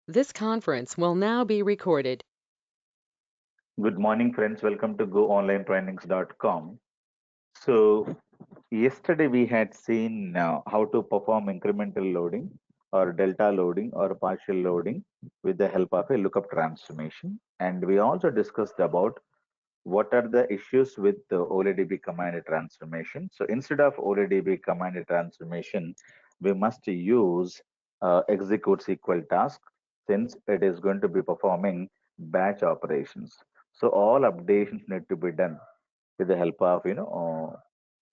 This conference will now be recorded. Good morning, friends. Welcome to GoOnlineTrainings.com. So, yesterday we had seen how to perform incremental loading or delta loading or partial loading with the help of a lookup transformation. And we also discussed about what are the issues with the OLEDB command transformation. So, instead of OLEDB command transformation, we must use execute SQL task since it is going to be performing batch operations. So all updations need to be done with the help of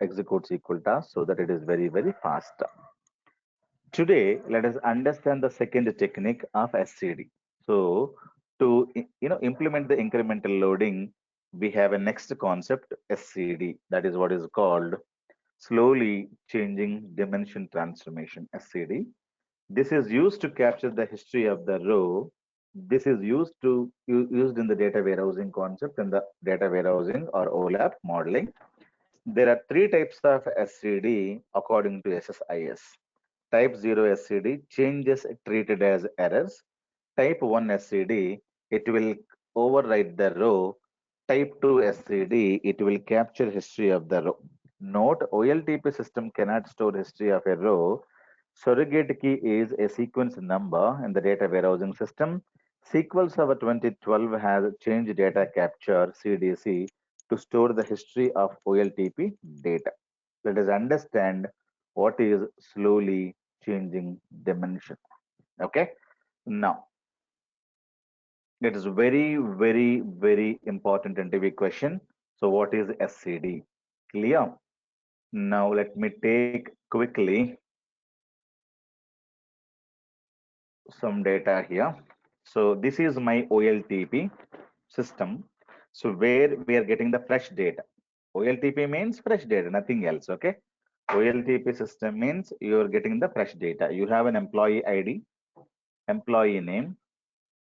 execute SQL task so that it is very fast. Today, let us understand the second technique of SCD. So to implement the incremental loading, we have a next concept SCD. That is what is called slowly changing dimension transformation SCD. This is used to capture the history of the row. This is used in the data warehousing concept and the data warehousing or OLAP modeling. There are three types of SCD according to SSIS. Type 0 SCD changes treated as errors. Type 1 SCD, it will overwrite the row. Type 2 SCD, it will capture history of the row. Note, OLTP system cannot store history of a row. Surrogate key is a sequence number in the data warehousing system. SQL Server 2012 has changed data capture CDC to store the history of OLTP data. Let us understand what is slowly changing dimension. Okay. Now, it is very important interview question. So, what is SCD? Clear? Now, let me take quickly some data here. So, this is my OLTP system. So, where we are getting the fresh data. OLTP means fresh data, nothing else. Okay. OLTP system means you are getting the fresh data. You have an employee ID, employee name,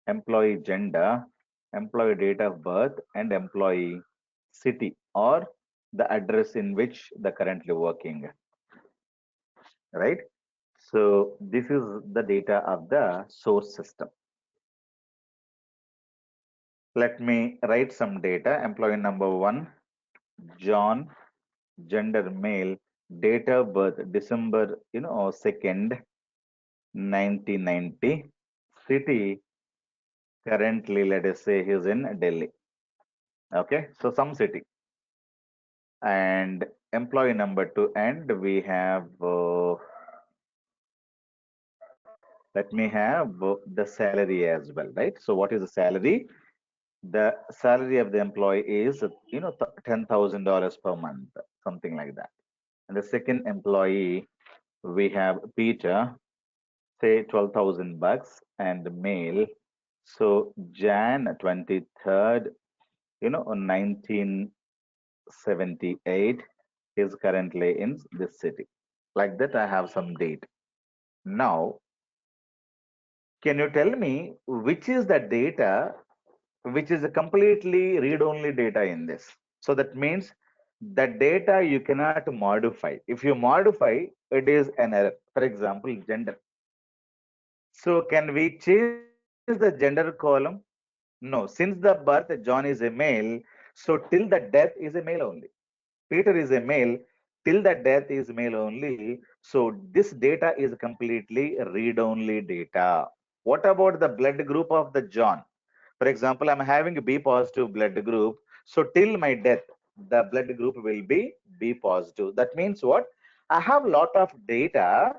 employee gender, employee date of birth, and employee city or the address in which they're currently working, right? So this is the data of the source system. Let me write some data. Employee number 1, John, gender male, date of birth December 2nd, 1990, city currently let us say he's in Delhi. Okay, so some city. And employee number 2, and we have let me have the salary as well, right? So what is the salary? The salary of the employee is $10,000 per month, something like that. And the second employee, we have Peter, say 12,000 bucks, and male. So Jan 23rd, on 1978 is currently in this city. Like that, I have some date. Now, can you tell me which is the data which is a completely read-only data in this? So that means the data you cannot modify. If you modify, it is an error. For example, gender. So can we change the gender column? No. Since the birth, John is a male. So till the death is a male only. Peter is a male. Till the death is male only. So this data is completely read-only data. What about the blood group of the John? For example, I'm having a B positive blood group. So till my death, the blood group will be B positive. That means what? I have lot of data,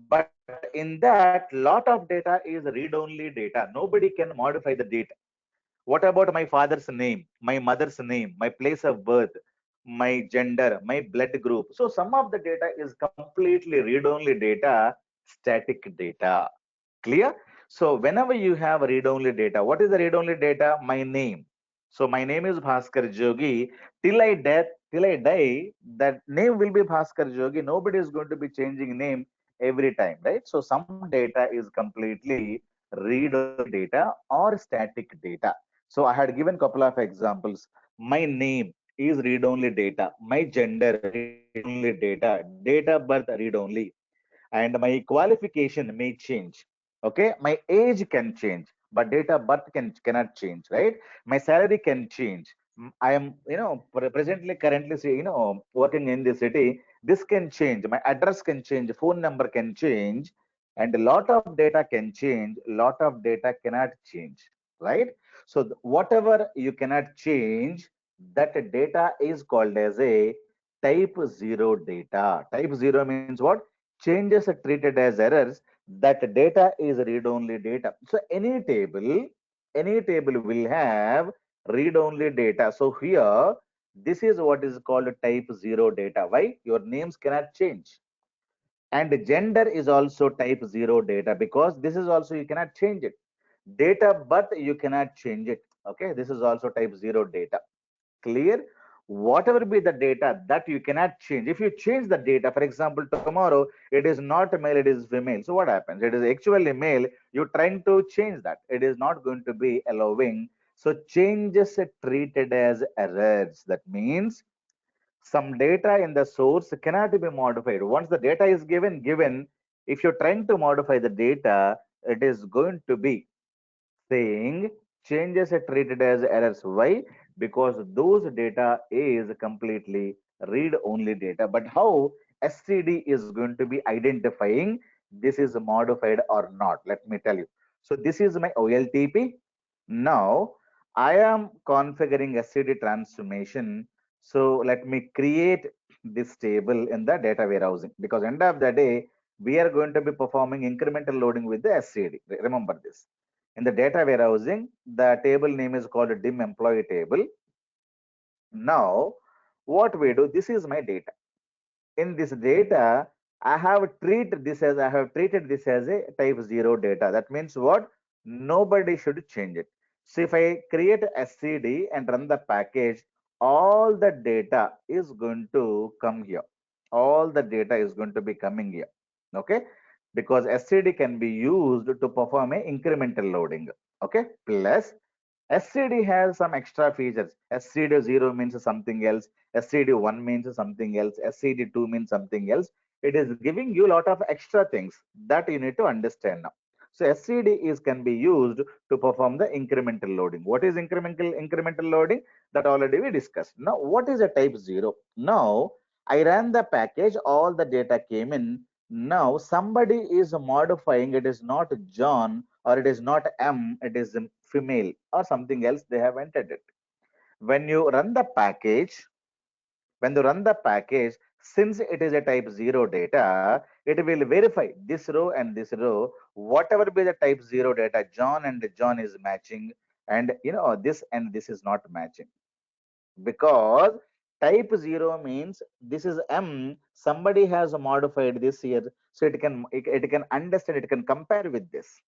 but in that lot of data is read-only data. Nobody can modify the data. What about my father's name, my mother's name, my place of birth, my gender, my blood group? So some of the data is completely read-only data, static data. Clear? So whenever you have read-only data, what is the read-only data? My name. So my name is Bhaskar Jogi. Till I die, that name will be Bhaskar Jogi. Nobody is going to be changing name every time, right? So some data is completely read-only data or static data. So I had given couple of examples. My name is read-only data. My gender read-only data. Date of birth read-only, and my qualification may change. Okay, my age can change, but date of birth cannot change, right? My salary can change. I am, presently, currently, working in the city. This can change. My address can change. Phone number can change, and a lot of data can change. Lot of data cannot change, right? So whatever you cannot change, that data is called as a type zero data. Type zero means what? Changes are treated as errors. That data is read-only data. So any table will have read-only data. So here, this is what is called type zero data. Why? Your names cannot change. And gender is also type zero data, because this is also you cannot change it. Date of birth, you cannot change it. Okay, this is also type zero data. Clear? Whatever be the data that you cannot change. If you change the data, for example, tomorrow it is not male, it is female. So what happens? It is actually male. You're trying to change that. It is not going to be allowing. So changes are treated as errors. That means some data in the source cannot be modified. Once the data is given, if you're trying to modify the data, it is going to be saying changes are treated as errors. Why? Because those data is completely read-only data. But how SCD is going to be identifying this is modified or not? Let me tell you. So this is my OLTP. Now I am configuring SCD transformation. So let me create this table in the data warehousing, because end of the day, we are going to be performing incremental loading with the SCD. Remember this. In the data warehousing, the table name is called dim employee table. Now, what we do, this is my data. In this data, I have treated this as a type 0 data. That means what? Nobody should change it. So if I create SCD and run the package, all the data is going to come here. All the data is going to be coming here. Okay, because SCD can be used to perform a incremental loading. Okay, plus SCD has some extra features. SCD 0 means something else. SCD 1 means something else. SCD 2 means something else. It is giving you a lot of extra things that you need to understand now. So SCD is can be used to perform the incremental loading. What is incremental loading? That already we discussed. Now, what is a type 0? Now, I ran the package, all the data came in. Now, somebody is modifying. It is not John, or it is not M, it is female or something else they have entered it. When you run the package, since it is a type 0 data, it will verify this row and this row, whatever be the type 0 data, John and John is matching, and this and this is not matching, because type 0 means this is M, somebody has modified this here, so it can understand, it can compare with this.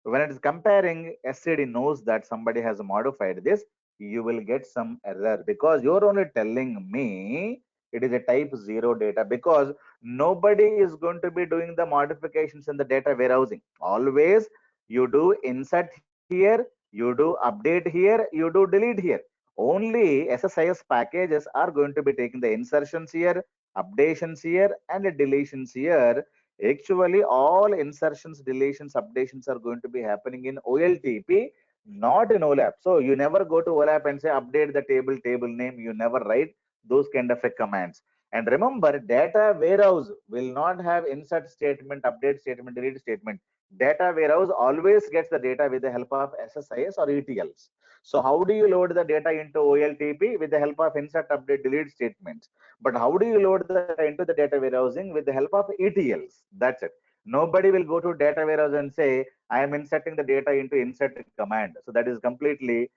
When it is comparing, SCD knows that somebody has modified this. You will get some error, because you're only telling me it is a type 0 data, because nobody is going to be doing the modifications in the data warehousing. Always you do insert here, you do update here, you do delete here. Only SSIS packages are going to be taking the insertions here, updations here, and deletions here. Actually, all insertions, deletions, updations are going to be happening in OLTP, not in OLAP. So you never go to OLAP and say update the table name. You never write those kind of a commands. And remember, data warehouse will not have insert statement, update statement, delete statement. Data warehouse always gets the data with the help of SSIS or ETLs. So how do you load the data into OLTP? With the help of insert, update, delete statements. But how do you load the data into the data warehousing? With the help of ETLs. That's it. Nobody will go to data warehouse and say, I am inserting the data into insert command. So that is completely,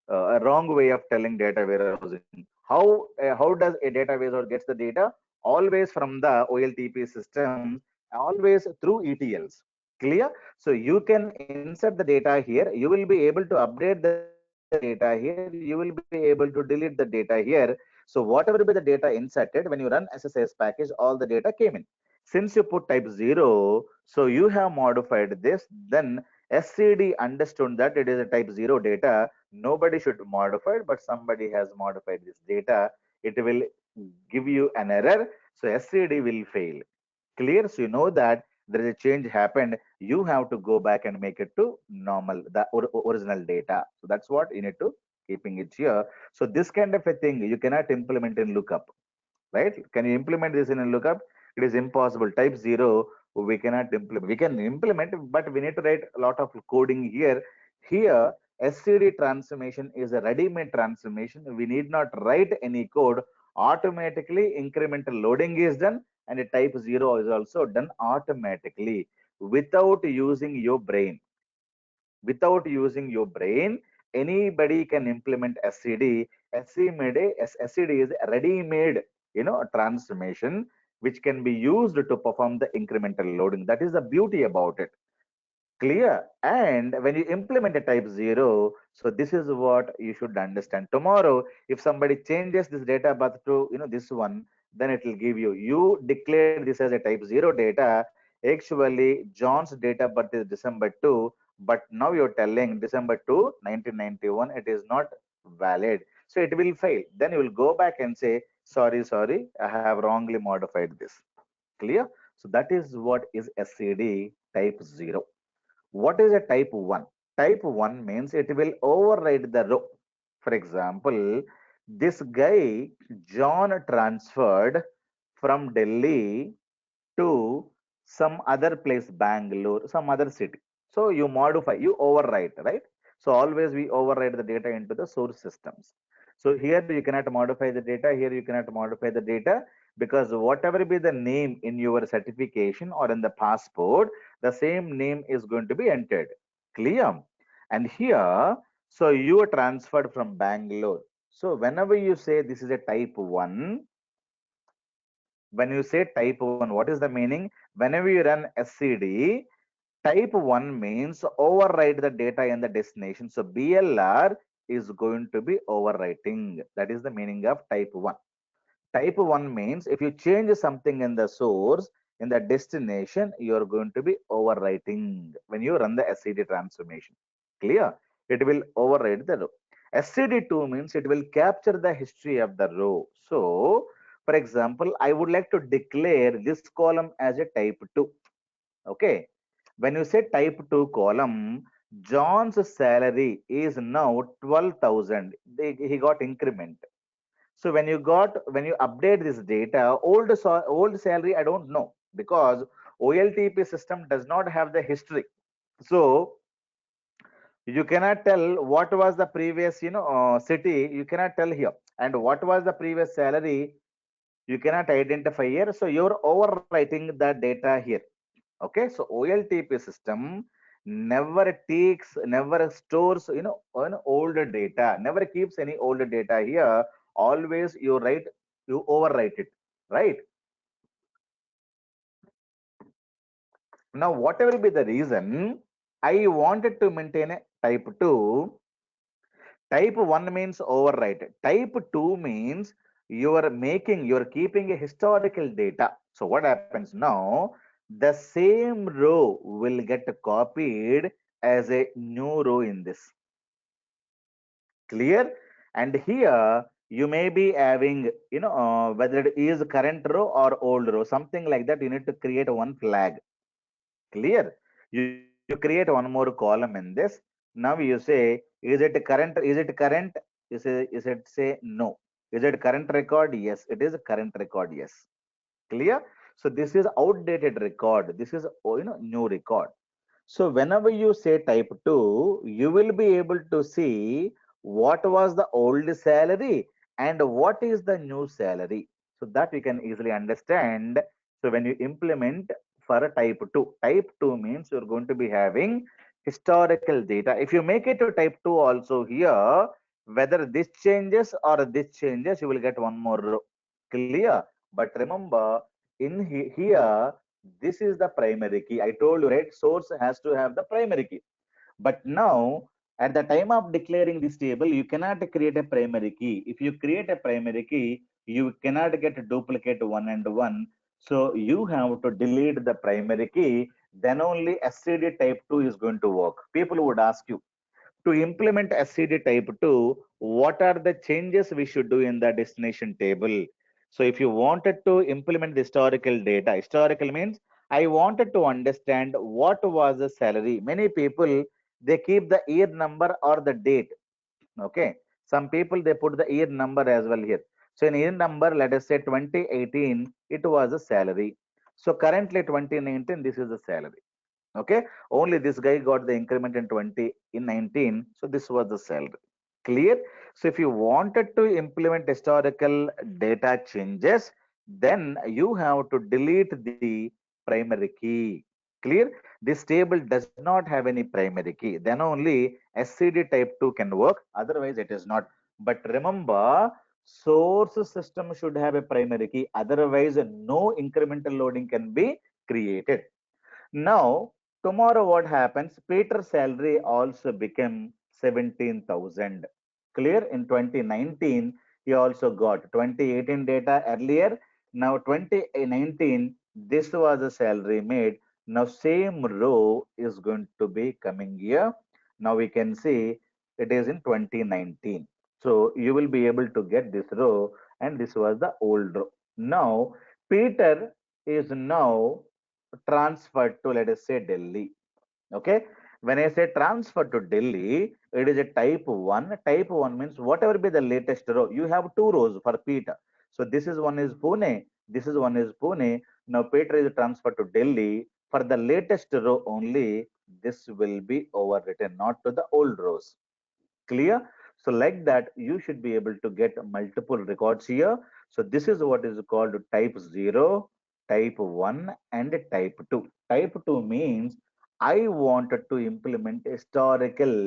a wrong way of telling data warehousing. How does a data warehouse gets the data? Always from the OLTP systems, always through ETLs. Clear? So you can insert the data here. You will be able to update the data here. You will be able to delete the data here. So whatever be the data inserted, when you run SSIS package, all the data came in. Since you put type 0, so you have modified this, then SCD understood that it is a type 0 data. Nobody should modify it, but somebody has modified this data. It will give you an error. So SCD will fail. Clear? So you know that there is a change happened, you have to go back and make it to normal, the original data. So that's what you need to keeping it here. So this kind of a thing you cannot implement in lookup, right? Can you implement this in a lookup? It is impossible. Type 0, we cannot implement. We can implement, but we need to write a lot of coding here. Here, SCD transformation is a ready-made transformation. We need not write any code. Automatically, incremental loading is done, and a type 0 is also done automatically without using your brain. Without using your brain, anybody can implement SCD. SCD is a ready-made, transformation which can be used to perform the incremental loading. That is the beauty about it. Clear? And when you implement a type 0, so this is what you should understand. Tomorrow, if somebody changes this data birth to this one, then it will give you declared this as a type 0 data. Actually, John's date of birth is December 2, but now you're telling December 2, 1991, it is not valid. So it will fail. Then you will go back and say, sorry, I have wrongly modified this. Clear? So that is what is SCD type 0. What is a type 1? Type 1 means it will override the row. For example, this guy, John, transferred from Delhi to some other place, Bangalore, some other city. So you modify, you overwrite, right? So always we override the data into the source systems. So here you cannot modify the data, here you cannot modify the data, because whatever be the name in your certification or in the passport, the same name is going to be entered. Clear? And here, so you are transferred from Bangalore. So whenever you say this is a type 1, when you say type 1, what is the meaning? Whenever you run SCD, type 1 means overwrite the data in the destination. So BLR is going to be overwriting. That is the meaning of type 1. Type 1 means if you change something in the source, in the destination, you are going to be overwriting when you run the SCD transformation. Clear? It will override the row. SCD2 means it will capture the history of the row. So, for example, I would like to declare this column as a type 2. Okay. When you say type 2 column, John's salary is now 12,000. He got increment. So when you update this data, old salary, I don't know, because OLTP system does not have the history. So you cannot tell what was the previous city. You cannot tell here, and what was the previous salary. You cannot identify here. So you're overwriting the data here. Okay, so OLTP system never stores an older data, never keeps any older data here. Always you overwrite it, right? Now whatever be the reason, I wanted to maintain a type 2. Type 1 means overwrite. Type 2 means you're keeping a historical data. So what happens now? The same row will get copied as a new row in this. Clear? And here you may be having, whether it is current row or old row, something like that. You need to create one flag. Clear? You create one more column in this. Now you say, is it current? Is it current? Is it say no? Is it current record? Yes, it is a current record. Yes. Clear? So this is outdated record. This is new record. So whenever you say type 2, you will be able to see what was the old salary and what is the new salary. So that we can easily understand. So when you implement for a type 2 means you're going to be having historical data. If you make it to type 2 also here, whether this changes or this changes, you will get one more row. Clear? But remember, here, this is the primary key. I told you, right? Source has to have the primary key. But now, at the time of declaring this table, you cannot create a primary key. If you create a primary key, you cannot get a duplicate 1 and 1. So you have to delete the primary key. Then only SCD type 2 is going to work. People would ask you, to implement SCD type 2, what are the changes we should do in the destination table? So if you wanted to implement the historical data, historical means I wanted to understand what was the salary. Many people, they keep the year number or the date. Okay. Some people, they put the year number as well here. So in year number, let us say 2018, it was a salary. So currently 2019, this is the salary. Okay. Only this guy got the increment in 19, so this was the salary. Clear? So if you wanted to implement historical data changes, then you have to delete the primary key. Clear? This table does not have any primary key. Then only SCD type 2 can work. Otherwise, it is not. But remember, source system should have a primary key. Otherwise, no incremental loading can be created. Now, tomorrow what happens? Peter's salary also became 17,000. Clear? In 2019, he also got 2018 data earlier. Now 2019, this was a salary made. Now same row is going to be coming here. Now we can see it is in 2019. So you will be able to get this row, and this was the old row. Now Peter is now transferred to, let us say, Delhi. Okay. When I say transfer to Delhi, it is a type 1. Type 1 means whatever be the latest row. You have two rows for Peter. So this is one is Pune. This is one is Pune. Now Peter is transferred to Delhi. For the latest row only, this will be overwritten, not to the old rows. Clear? So like that, you should be able to get multiple records here. So this is what is called type 0, type 1, and type 2. Type 2 means I wanted to implement historical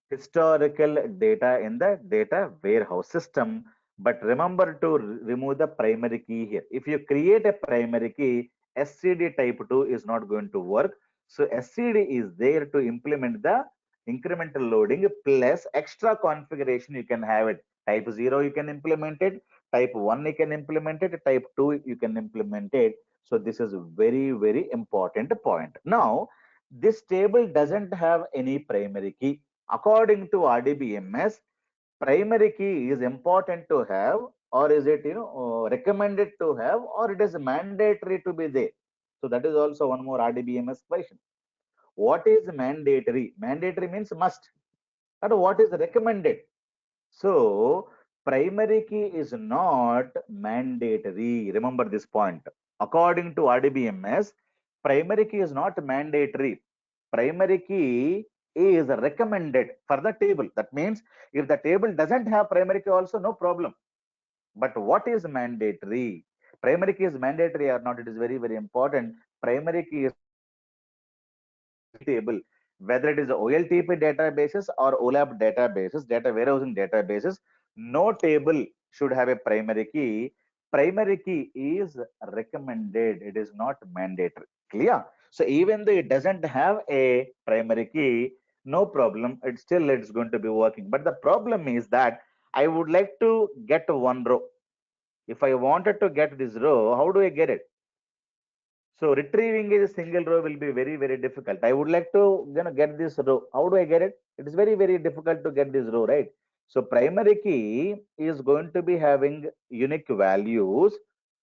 data in the data warehouse system. But remember to remove the primary key here. If you create a primary key, SCD type 2 is not going to work. So SCD is there to implement the incremental loading plus extra configuration. You can have it. Type 0 you can implement it. Type 1 you can implement it. Type 2 you can implement it. So this is a very, very important point. Now, this table doesn't have any primary key. According to RDBMS, primary key is important to have, or is it recommended to have, or it is mandatory to be there? So that is also one more RDBMS question. What is mandatory? Mandatory means must. And what is recommended? So primary key is not mandatory. Remember this point. According to RDBMS, primary key is not mandatory. Primary key is recommended for the table. That means if the table doesn't have primary key also, no problem. But what is mandatory? Primary key is mandatory or not? It is very, very important. Primary key is table, whether it is OLTP databases or OLAP databases, data warehousing databases, no table should have a primary key. Primary key is recommended. It is not mandatory. Clear? So even though it doesn't have a primary key, no problem. It's going to be working. But the problem is that I would like to get one row. If I wanted to get this row, how do I get it? So retrieving a single row will be very, very difficult. I would like to get this row. How do I get it? It is very, very difficult to get this row, right? So primary key is going to be having unique values,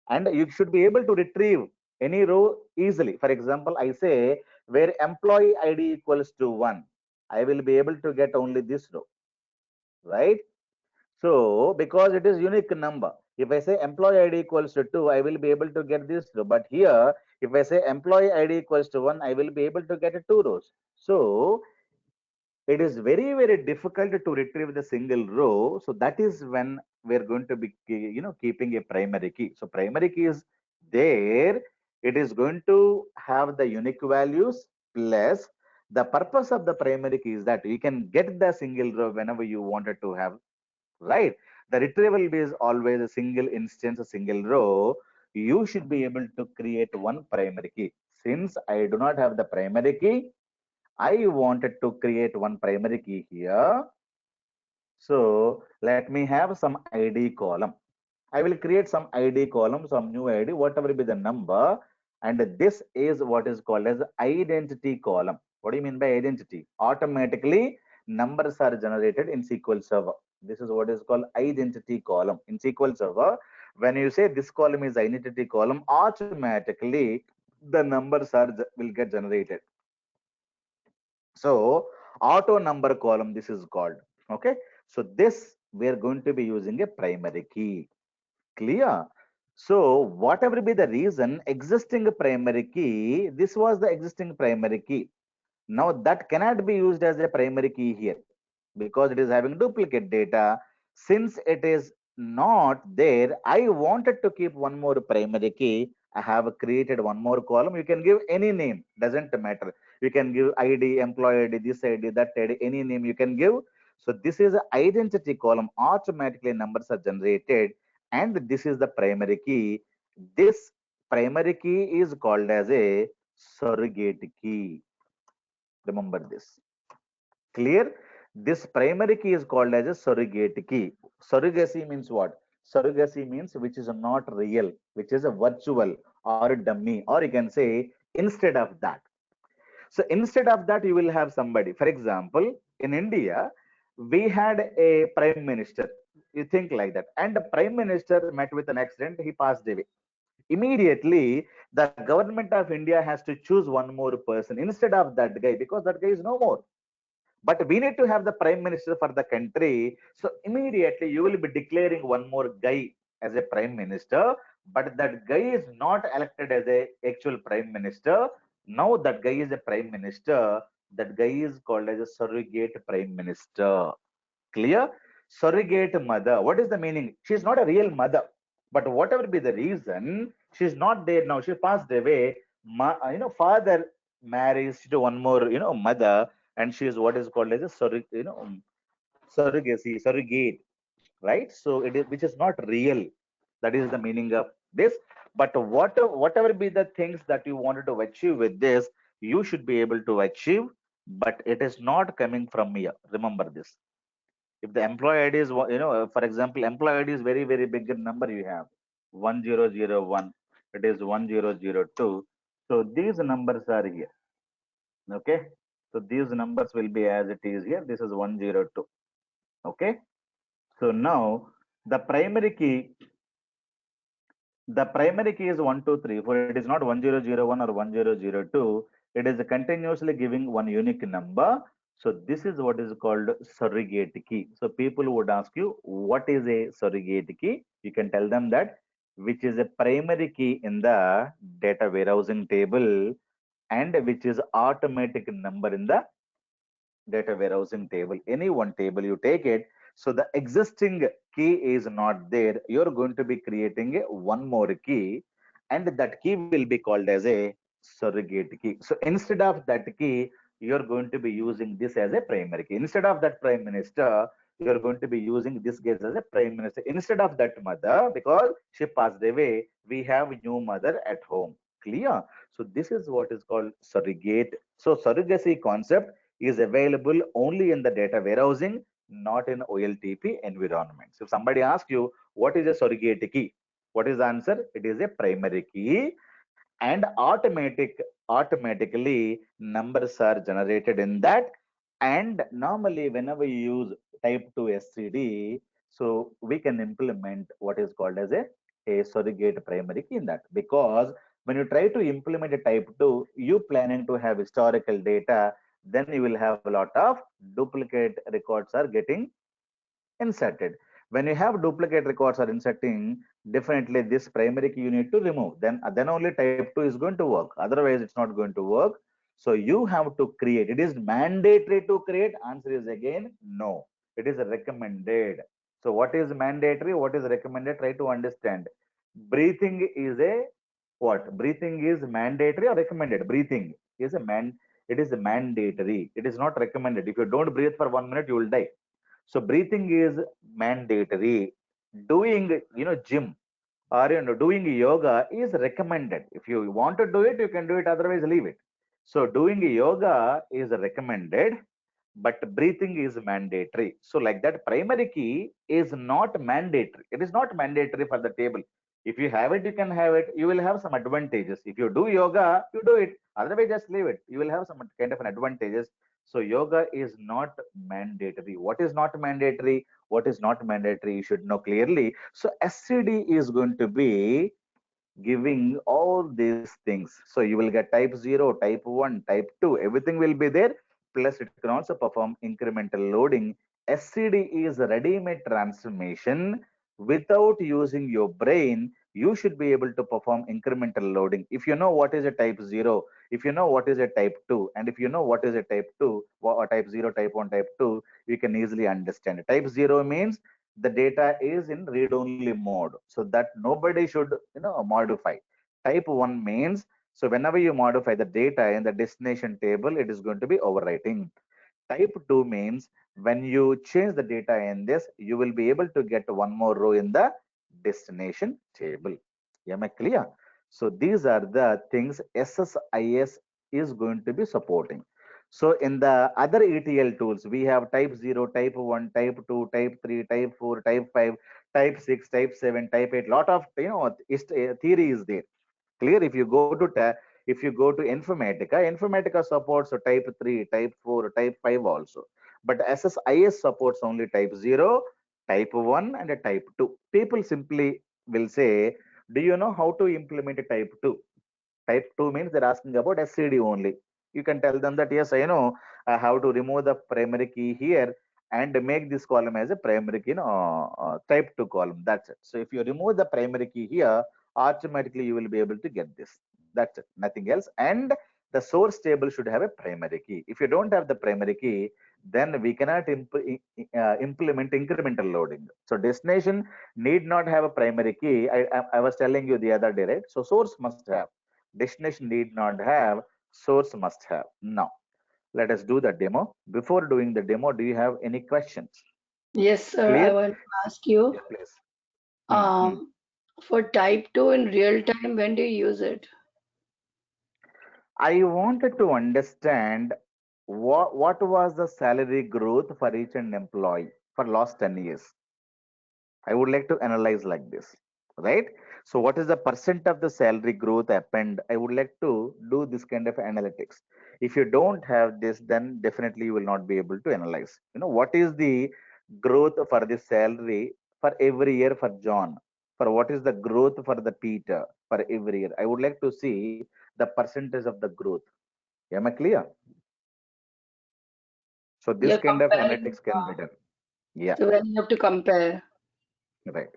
and you should be able to retrieve any row easily. For example, I say where employee ID equals to 1, I will be able to get only this row, right? So, because it is unique number, if I say employee ID equals to 2, I will be able to get this row. But here, if I say employee ID equals to 1, I will be able to get 2 rows. So, it is very, very difficult to retrieve the single row. So, that is when we're going to be, keeping a primary key. So, primary key is there. It is going to have the unique values plus the purpose of the primary key is that you can get the single row whenever you wanted to have, right? The retrieval is always a single instance, a single row. You should be able to create one primary key. Since I do not have the primary key, I wanted to create one primary key here. So let me have some ID column. I will create some ID column, some new ID, whatever be the number. And this is what is called as identity column. What do you mean by identity? Automatically, numbers are generated in SQL Server. This is what is called identity column in SQL Server. When you say this column is identity column, automatically the numbers will get generated. So auto number column, this is called. Okay. So this we are going to be using a primary key. Clear? So whatever be the reason, existing primary key, this was the existing primary key. Now that cannot be used as a primary key here because it is having duplicate data. Since it is not there, I wanted to keep one more primary key. I have created one more column. You can give any name, doesn't matter. You can give ID, employee ID, this ID, that ID, any name you can give. So this is an identity column. Automatically numbers are generated, and this is the primary key. This primary key is called as a surrogate key. Remember this. Clear? This primary key is called as a surrogate key. Surrogacy means what? Surrogacy means which is not real, which is a virtual or a dummy, or you can say instead of that. So instead of that, you will have somebody. For example, in India, we had a prime minister. You think like that. And the prime minister met with an accident, he passed away. Immediately, the government of India has to choose one more person instead of that guy because that guy is no more, but we need to have the prime minister for the country. So immediately you will be declaring one more guy as a prime minister, but that guy is not elected as a actual prime minister. Now that guy is a prime minister. That guy is called as a surrogate prime minister. Clear? Surrogate mother. What is the meaning? She is not a real mother, but whatever be the reason, she is not there now. She passed away. Father marries to one more, mother, and she is what is called as a surrogate, right? So it is, which is not real. That is the meaning of this. But whatever be the things that you wanted to achieve with this, you should be able to achieve, but it is not coming from here. Remember this. If the employee ID is, for example, employee ID is very, very big number you have 1001, it is 1002. So these numbers are here. Okay. So these numbers will be as it is here. This is 102. Okay. So now the primary key, the primary key is 123. For it is not 1001 or 1002. It is continuously giving one unique number. So this is what is called surrogate key. So people would ask you, what is a surrogate key? You can tell them that which is a primary key in the data warehousing table and which is automatic number in the data warehousing table. Any one table you take it. So the existing key is not there. You're going to be creating one more key, and that key will be called as a surrogate key. So instead of that key, you're going to be using this as a primary key. Instead of that prime minister, you're going to be using this case as a prime minister. Instead of that mother, because she passed away, we have new mother at home. Clear? So this is what is called surrogate. So surrogacy concept is available only in the data warehousing, not in OLTP environments. If somebody asks you, what is a surrogate key? What is the answer? It is a primary key, and automatically numbers are generated in that. And normally whenever you use type 2 SCD, so we can implement what is called as a surrogate primary key in that, because when you try to implement a type 2, you planning to have historical data, then you will have a lot of duplicate records are getting inserted. When you have duplicate records are inserting, definitely this primary key you need to remove. Then only type 2 is going to work. Otherwise, it's not going to work. So you have to create. It is mandatory to create. Answer is again no. It is recommended. So what is mandatory? What is recommended? Try to understand. Breathing is a what? Breathing is mandatory or recommended? Breathing is a man. It is mandatory. It is not recommended. If you don't breathe for 1 minute, you will die. So breathing is mandatory. Doing, gym or doing yoga is recommended. If you want to do it, you can do it. Otherwise, leave it. So doing yoga is recommended, but breathing is mandatory. So like that, primary key is not mandatory. It is not mandatory for the table. If you have it, you can have it. You will have some advantages. If you do yoga, you do it. Otherwise, just leave it. You will have some kind of an advantages. So yoga is not mandatory. What is not mandatory? What is not mandatory? You should know clearly. So SCD is going to be giving all these things. So you will get type 0, type 1, type 2, everything will be there. Plus it can also perform incremental loading. SCD is a ready-made transformation. Without using your brain, you should be able to perform incremental loading. If you know what is a type 0, if you know what is a type 2, and if you know what is a type 2, or type 0, type 1, type 2, you can easily understand. Type 0 means the data is in read-only mode, so that nobody should modify. Type 1 means, so whenever you modify the data in the destination table, it is going to be overwriting. Type 2 means when you change the data in this, you will be able to get one more row in the destination table. Am I clear? So these are the things SSIS is going to be supporting. So in the other ETL tools, we have type 0, type 1, type 2, type 3, type 4, type 5, type 6, type 7, type 8. Lot of theory is there. Clear? If you go to Informatica supports a type 3, type 4, type 5 also. But SSIS supports only type 0, type 1, and a type 2. People simply will say, do you know how to implement a type 2? Type 2 means they're asking about SCD only. You can tell them that, yes, I know I have to remove the primary key here and make this column as a primary key, type 2 column. That's it. So if you remove the primary key here, automatically you will be able to get this. That's it, nothing else. And the source table should have a primary key. If you don't have the primary key, then we cannot implement incremental loading. So destination need not have a primary key. I was telling you the other day, right? So source must have. Destination need not have, source must have. Now, let us do the demo. Before doing the demo, do you have any questions? Yes, sir. I Clear? want to ask you, Yeah, please. Hmm. um, for type 2 in real time, when do you use it? I wanted to understand what was the salary growth for each and employee for last 10 years. I would like to analyze like this, right? So, what is the percent of the salary growth happened? I would like to do this kind of analytics. If you don't have this, then definitely you will not be able to analyze. What is the growth for the salary for every year for John? For what is the growth for the Peter for every year? I would like to see the percentage of the growth. Am I clear? So, this You're kind of comparing, analytics can be done. Yeah. so when you have to compare. Right.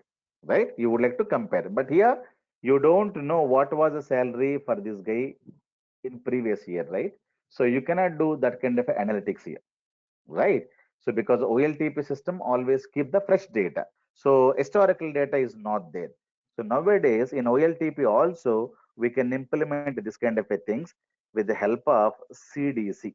Right. You would like to compare. But here you don't know what was the salary for this guy in previous year, right? So you cannot do that kind of analytics here, right? So because OLTP system always keep the fresh data. So historical data is not there. So nowadays in OLTP also we can implement this kind of a things with the help of CDC.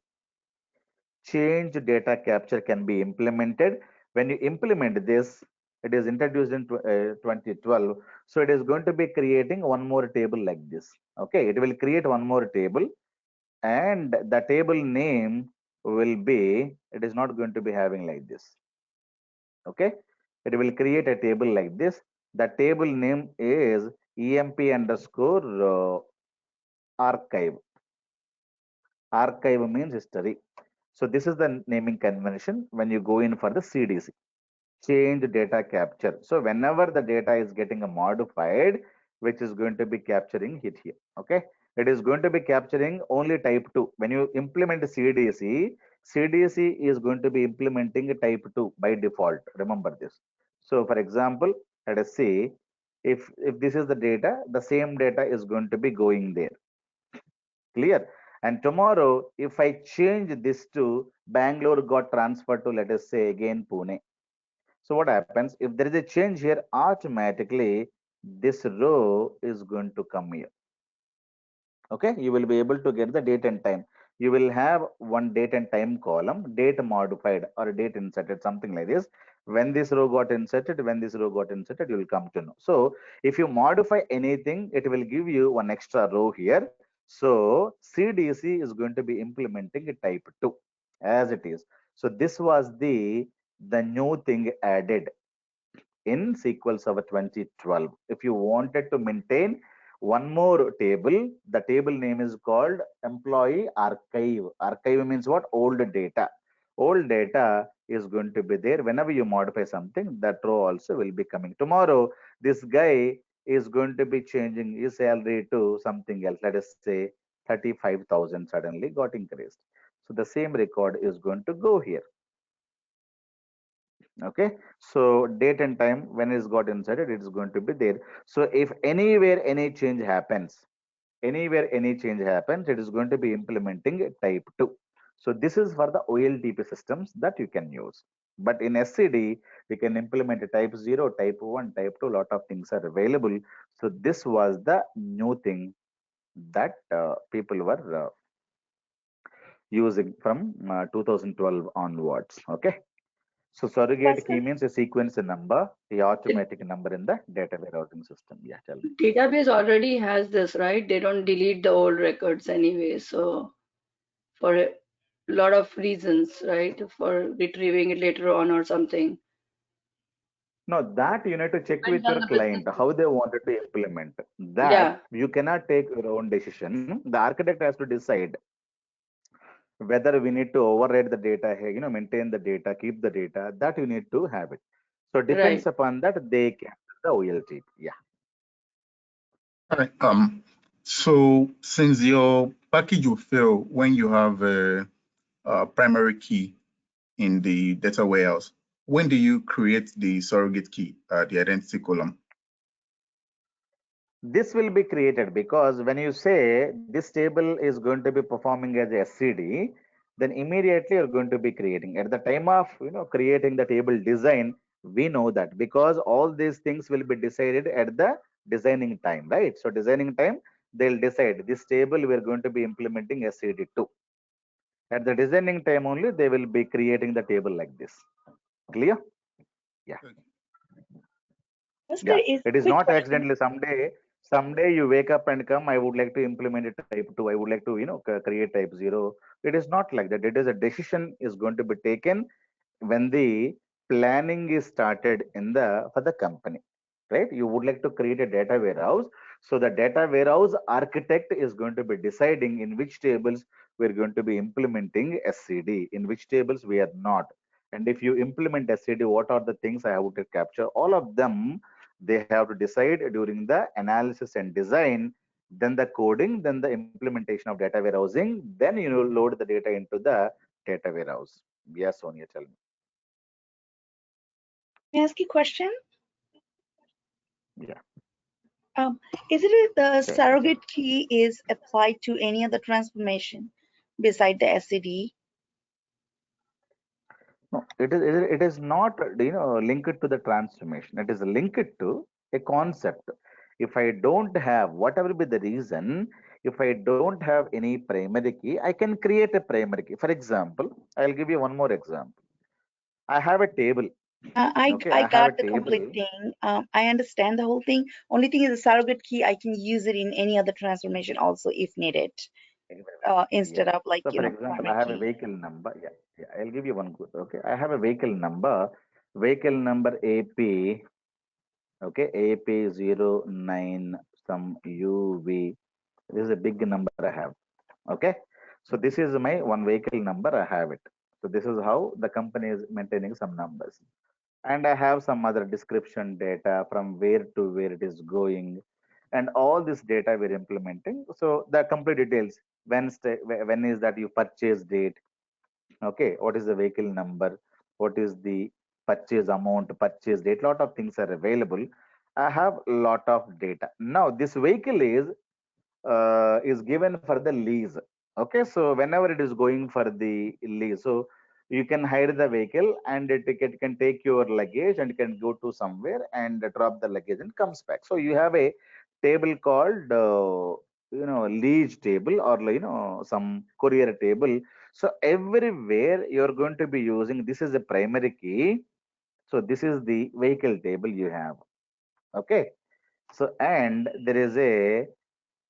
Change data capture can be implemented. When you implement this, it is introduced in 2012. So it is going to be creating one more table like this. Okay, it will create one more table, and the table name will be, it is not going to be having like this. Okay, it will create a table like this. The table name is emp underscore archive. Archive means history. So this is the naming convention when you go in for the CDC, change data capture. So whenever the data is getting modified, which is going to be capturing it here. Okay. It is going to be capturing only type 2. When you implement CDC, CDC is going to be implementing type 2 by default. Remember this. So for example, let us see if this is the data, the same data is going to be going there. Clear? And tomorrow, if I change this to Bangalore got transferred to, let us say again Pune. So what happens if there is a change here, automatically this row is going to come here. Okay, you will be able to get the date and time. You will have one date and time column, date modified or date inserted, something like this. When this row got inserted, when this row got inserted, you will come to know. So if you modify anything, it will give you one extra row here. So CDC is going to be implementing a type 2 as it is. So this was the new thing added in SQL Server 2012. If you wanted to maintain one more table. The table name is called employee archive. Archive means what? Old data. Old data is going to be there. Whenever you modify something, that row also will be coming. Tomorrow, this guy is going to be changing his salary to something else. Let us say 35,000 suddenly got increased. So the same record is going to go here. Okay, so date and time when it's got inserted, it's going to be there. So if anywhere any change happens, it is going to be implementing type 2. So this is for the OLTP systems that you can use. But in SCD, we can implement a type 0, type 1, type 2, lot of things are available. So this was the new thing that people were using from 2012 onwards. Okay. So surrogate key Bhaskar, means a sequence number, the automatic number in the data warehousing system. Yeah, tell me. Database already has this, right? They don't delete the old records anyway. So for a lot of reasons, right? For retrieving it later on or something. No, that you need to check Depends with on your the business. client how they wanted to implement. That Yeah, you cannot take your own decision. The architect has to decide whether we need to override the data, maintain the data, keep the data. That you need to have it. So depends right. upon that they can the OLT. Yeah. all right. So since your package will fail when you have a primary key in the data warehouse, when do you create the surrogate key, the identity column? This will be created because when you say this table is going to be performing as a SCD, then immediately you're going to be creating. At the time of creating the table design, we know that because all these things will be decided at the designing time, right? So designing time, they'll decide this table we're going to be implementing SCD2. At the designing time only, they will be creating the table like this. Clear? Yeah. Bhaskar, Yeah, is it is quick not question. accidentally. Someday you wake up and come. I would like to implement a type 2. I would like to create type 0. It is not like that. It is a decision is going to be taken when the planning is started in the for the company, right? You would like to create a data warehouse. So the data warehouse architect is going to be deciding in which tables we're going to be implementing SCD, in which tables we are not. And if you implement SCD, what are the things I have to capture? All of them they have to decide during the analysis and design, then the coding, then the implementation of data warehousing, then load the data into the data warehouse. Yes, Sonia, tell me. May I ask you a question? Yeah, Um, is it the sure, sure. surrogate key is applied to any other transformation beside the SCD? No, it is not linked to the transformation. It is linked to a concept. If I don't have whatever be the reason, if I don't have any primary key, I can create a primary key. For example, I'll give you one more example. I have a table. Okay, I I have a got the complete table. thing. I understand the whole thing. Only thing is the surrogate key, I can use it in any other transformation also if needed, Yeah. instead of like, So, for example, I primary have a key. vehicle number. Yeah, yeah. I'll give you one good. Okay, I have a vehicle number. Vehicle number AP. Okay, AP09 some UV. This is a big number I have. Okay, so this is my one vehicle number. I have it. So this is how the company is maintaining some numbers. And I have some other description data from where to where it is going, and all this data we're implementing. So the complete details, when is that you purchase date, okay, what is the vehicle number, what is the purchase amount, purchase date, lot of things are available. I have lot of data. Now this vehicle is given for the lease. Okay, so whenever it is going for the lease, so you can hire the vehicle and it can take your luggage and can go to somewhere and drop the luggage and comes back. So you have a table called lease table, or some courier table. So everywhere you're going to be using, this is a primary key. So this is the vehicle table you have. Okay, so and there is a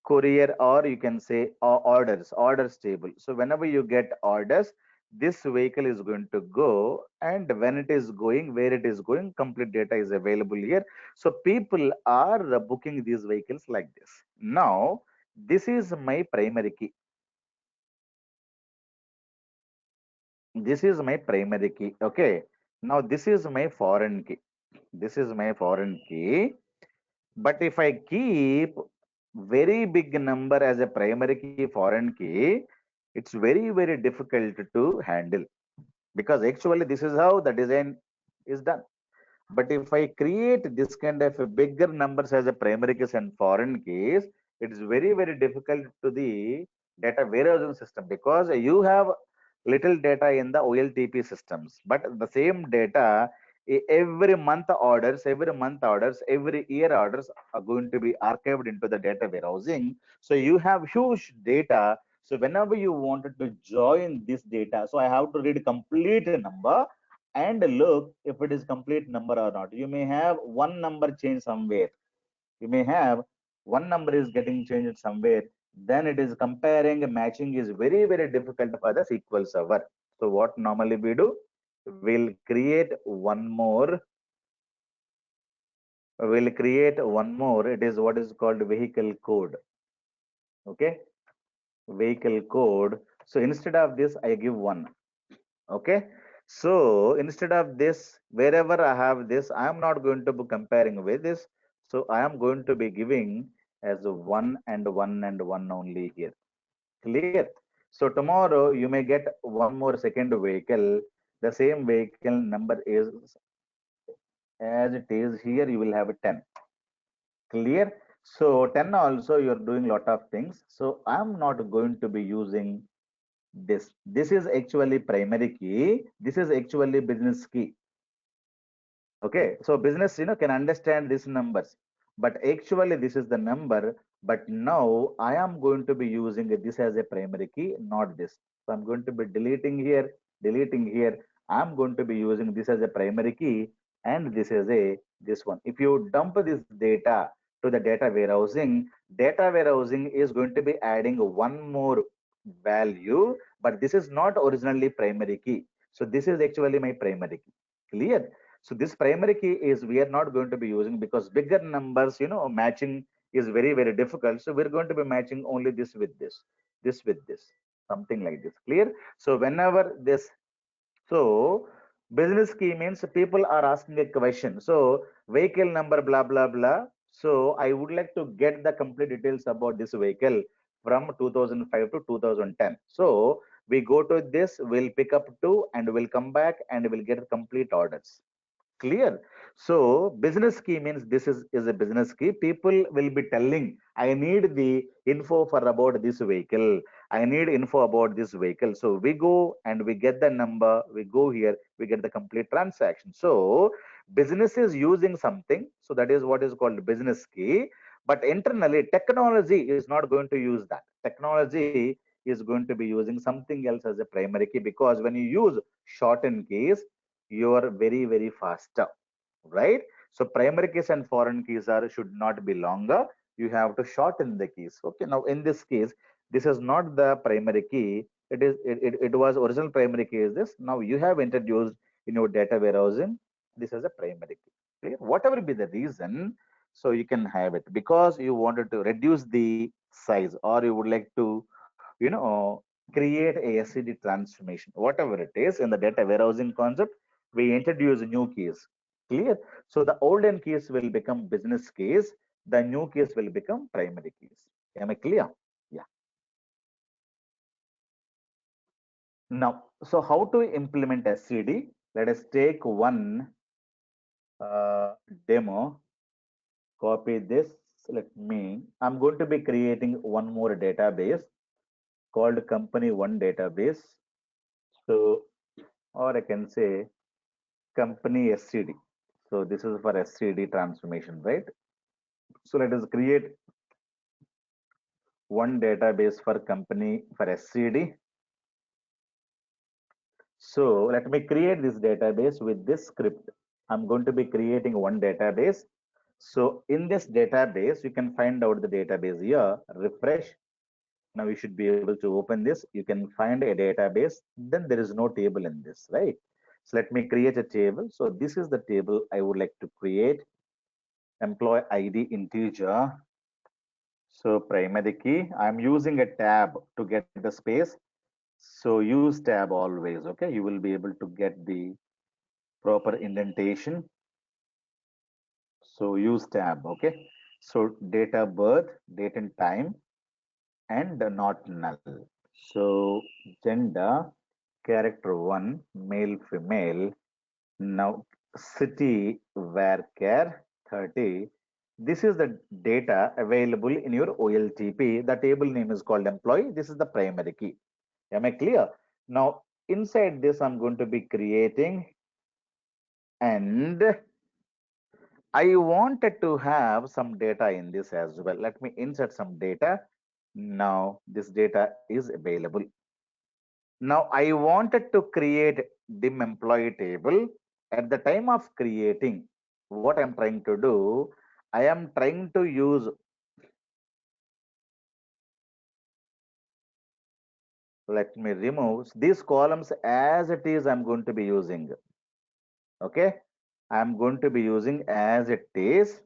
courier, or you can say orders table. So whenever you get orders, this vehicle is going to go, and when it is going, where it is going, complete data is available here. So people are booking these vehicles like this. Now, this is my primary key. This is my primary key. Okay. Now, this is my foreign key. This is my foreign key. But if I keep very big number as a primary key, foreign key, it's very difficult to handle, because actually this is how the design is done. But if I create this kind of a bigger numbers as a primary keys and foreign keys, it's very difficult to the data warehousing system, because you have little data in the OLTP systems, but the same data every month orders, every year orders are going to be archived into the data warehousing. So you have huge data. So whenever you wanted to join this data, so I have to read complete number and look if it is complete number or not. You may have one number change somewhere. You may have one number is getting changed somewhere. Then it is comparing, matching is very difficult for the SQL server. So what normally we do? We'll create one more. We'll create one more. It is what is called vehicle code. Okay, vehicle code. So instead of this, I give one. Okay, so instead of this, wherever I have this, I am not going to be comparing with this. So I am going to be giving as a 1 only here. Clear? So tomorrow you may get one more second vehicle. The same vehicle number is as it is here. You will have a 10. Clear? So 10 also you're doing lot of things. So I'm not going to be using this. This is actually primary key. This is actually business key. Okay, so business, can understand these numbers, but actually this is the number. But now I am going to be using this as a primary key, not this. So I'm going to be deleting here. I'm going to be using this as a primary key, and this is this one. If you dump this data to the data warehousing is going to be adding one more value, but this is not originally primary key. So this is actually my primary key. Clear? So this primary key is we are not going to be using, because bigger numbers, matching is very difficult. So we're going to be matching only this with this, something like this. Clear? So whenever this, so business key means people are asking a question. So vehicle number, blah, blah, blah. So I would like to get the complete details about this vehicle from 2005 to 2010. So we go to this, we'll pick up two, and we'll come back and we'll get complete orders. Clear? So business key means this is a business key. People will be telling, I need the info for about this vehicle. I need info about this vehicle. So we go and we get the number, we go here, we get the complete transaction. So business is using something. So that is what is called business key. But internally, technology is not going to use that. Technology is going to be using something else as a primary key, because when you use shorten keys, you are very faster, right? So primary keys and foreign keys are should not be longer. You have to shorten the keys. Okay, now in this case, this is not the primary key. It was original primary key is this. Now you have introduced in your data warehousing this as a primary key. Clear? Whatever be the reason, so you can have it, because you wanted to reduce the size, or you would like to create a SCD transformation, whatever it is. In the data warehousing concept, we introduce new keys. Clear? So the olden keys will become business keys, the new keys will become primary keys. Am I clear? Yeah. Now, so how to implement SCD? Let us take one demo. Copy this. I'm going to be creating one more database called company one database. So, or I can say company SCD. So this is for SCD transformation, right? So let us create one database for company for SCD. So let me create this database with this script. I'm going to be creating one database. So in this database, you can find out the database here, refresh. Now you should be able to open this. You can find a database. Then there is no table in this, right? So let me create a table. So this is the table I would like to create. Employee ID integer. So primary key. I'm using a tab to get the space. So use tab always. Okay, you will be able to get the proper indentation. So use tab. Okay. So date of birth, date and time, and not null. So gender, character 1, male, female. Now city, varchar 30. This is the data available in your OLTP. The table name is called employee. This is the primary key. Am I clear? Now inside this, I'm going to be creating, and I wanted to have some data in this as well. Let me insert some data. Now this data is available. Now I wanted to create dim employee table. At the time of creating, what I'm trying to do, I am trying to use, let me remove these columns as it is. I'm going to be using, okay, I'm going to be using as it is,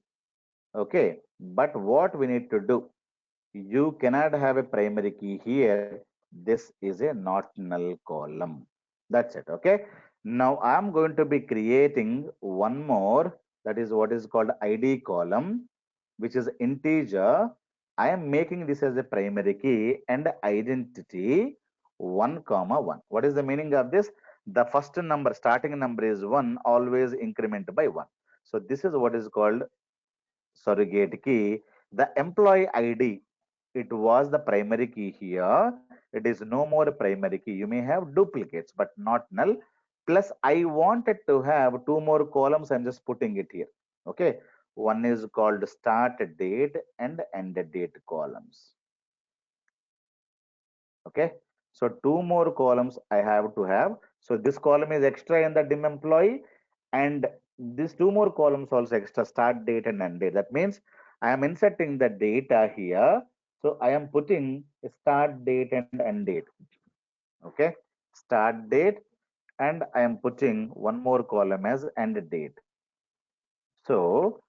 okay. But what we need to do, you cannot have a primary key here. This is a not null column. That's it. Okay. Now I'm going to be creating one more, that is what is called ID column, which is integer. I am making this as a primary key and identity 1 comma 1. What is the meaning of this? The first number, starting number is 1, always increment by 1. So this is what is called surrogate key. The employee ID, it was the primary key here. It is no more primary key. You may have duplicates, but not null. Plus, I wanted to have two more columns. I'm just putting it here. Okay. One is called start date and end date columns. Okay. So two more columns I have to have. So this column is extra in the dim employee, and these two more columns also extra, start date and end date. That means I am inserting the data here. So I am putting start date and end date. Okay. Start date, and I am putting one more column as end date. So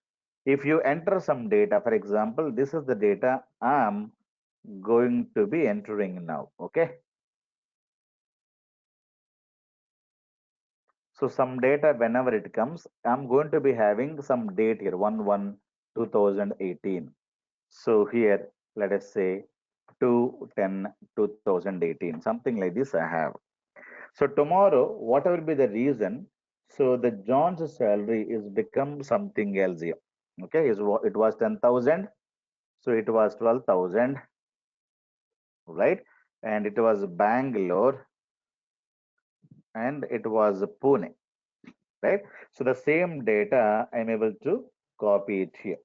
if you enter some data, for example, this is the data I'm going to be entering now. Okay. So some data, whenever it comes, I'm going to be having some date here, 1/1/2018. So here, let us say 2/10/2018, something like this I have. So tomorrow, whatever be the reason, so the John's salary is become something else here. Okay, it was 10,000, so it was 12,000, right? And it was Bangalore, and it was Pune, right? So the same data, I'm able to copy it here.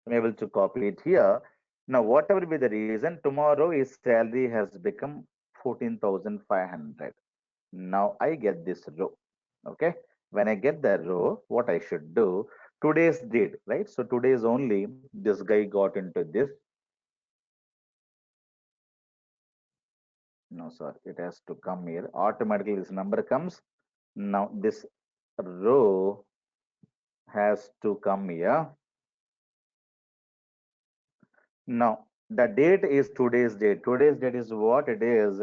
I'm able to copy it here. Now, whatever be the reason, tomorrow his salary has become 14,500. Now I get this row. Okay. When I get the row, what I should do, today's date, right? So today's only this guy got into this. No, sir, it has to come here. Automatically this number comes. Now this row has to come here. Now, the date is today's date. Today's date is what? It is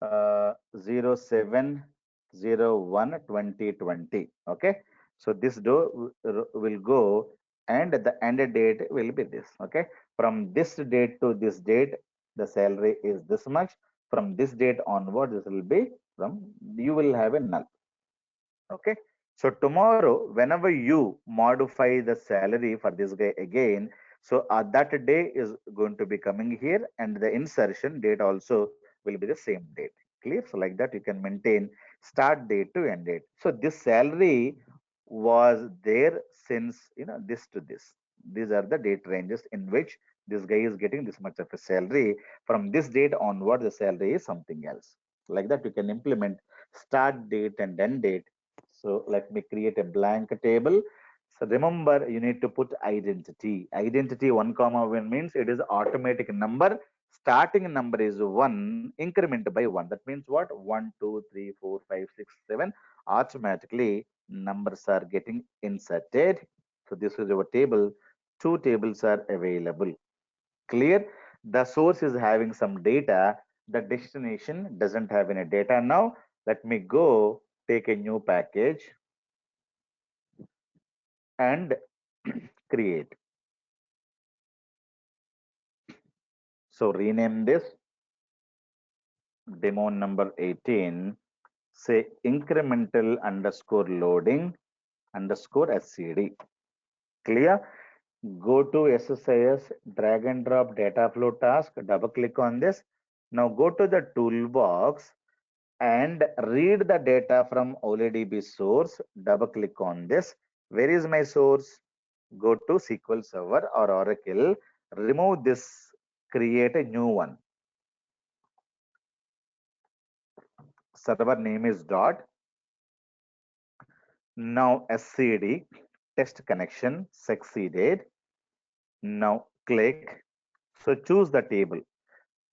07/01/2020. Okay. So this will go, and the end date will be this. Okay. From this date to this date, the salary is this much. From this date onward, this will be from, you will have a null. Okay. So tomorrow, whenever you modify the salary for this guy again, so that day is going to be coming here, and the insertion date also will be the same date. Clear? So like that, you can maintain start date to end date. So this salary was there since, this to this. These are the date ranges in which this guy is getting this much of a salary. From this date onward, the salary is something else. Like that, you can implement start date and end date. So let me create a blank table. So remember, you need to put identity. Identity 1 comma 1 means it is automatic number. Starting number is 1, increment by 1. That means what? 1, 2, 3, 4, 5, 6, 7. Automatically, numbers are getting inserted. So this is our table. Two tables are available. Clear? The source is having some data. The destination doesn't have any data. Now, let me go take a new package and create. So rename this demo number 18. Say incremental underscore loading underscore SCD. Clear? Go to SSIS, drag and drop data flow task, double click on this. Now go to the toolbox and read the data from OLEDB source, double click on this. Where is my source? Go to SQL Server or Oracle, remove this, create a new one. Server name is dot. Now SCD, test connection succeeded. Now click. So choose the table.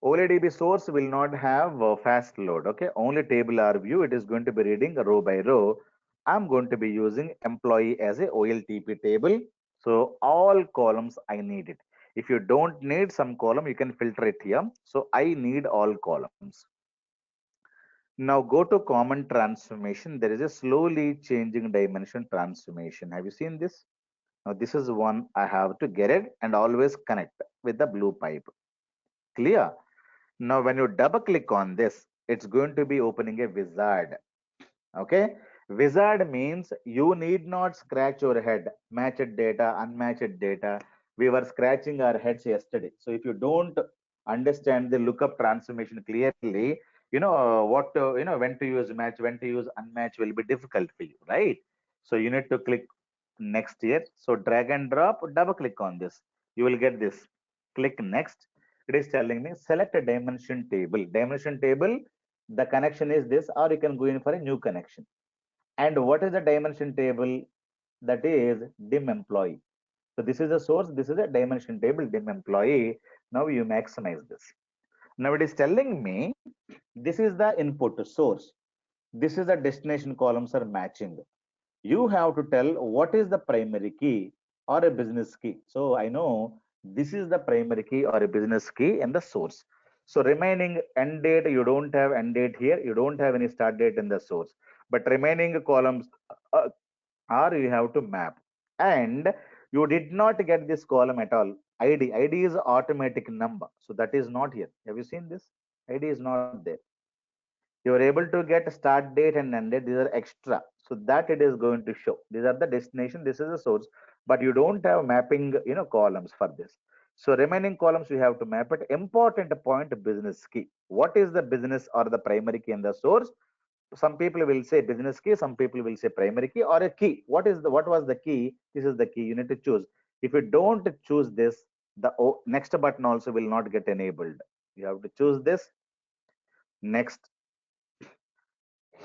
OLEDB source will not have fast load. Okay, only table or view. It is going to be reading row by row. I'm going to be using employee as a OLTP table. So all columns I need it. If you don't need some column, you can filter it here. So I need all columns. Now go to common transformation. There is a slowly changing dimension transformation. Have you seen this? Now this is one I have to get it and always connect with the blue pipe. Clear? Now, when you double click on this, it's going to be opening a wizard. Okay. Wizard means you need not scratch your head, matched data, unmatched data. We were scratching our heads yesterday. So if you don't understand the lookup transformation clearly, when to use match, when to use unmatch will be difficult for you, right? So you need to click next here. So drag and drop, double click on this. You will get this. Click next. It is telling me select a dimension table. Dimension table, the connection is this, or you can go in for a new connection. And what is the dimension table? That is dim employee. So this is a source, this is a dimension table, dim employee. Now you maximize this. Now it is telling me this is the input source. This is the destination columns are matching. You have to tell what is the primary key or a business key. So I know this is the primary key or a business key and the source. So remaining end date, you don't have end date here. You don't have any start date in the source. But remaining columns are you have to map. And you did not get this column at all. ID is automatic number. So that is not here. Have you seen this? ID is not there. You are able to get start date and end date. These are extra. So that it is going to show. These are the destination. This is the source. But you don't have mapping, columns for this. So remaining columns you have to map it. Important point, business key. What is the business or the primary key in the source? Some people will say business key, some people will say primary key or a key. What was the key? This is the key. You need to choose. If you don't choose this, the next button also will not get enabled. You have to choose this. Next.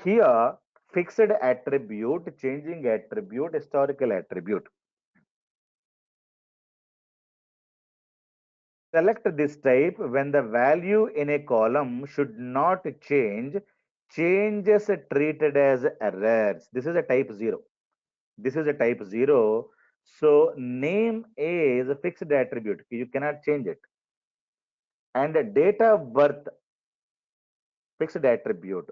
Here, fixed attribute, changing attribute, historical attribute. Select this type when the value in a column should not change. Changes treated as errors. This is a type 0. This is a type 0. So name is a fixed attribute. You cannot change it. And date of birth, fixed attribute.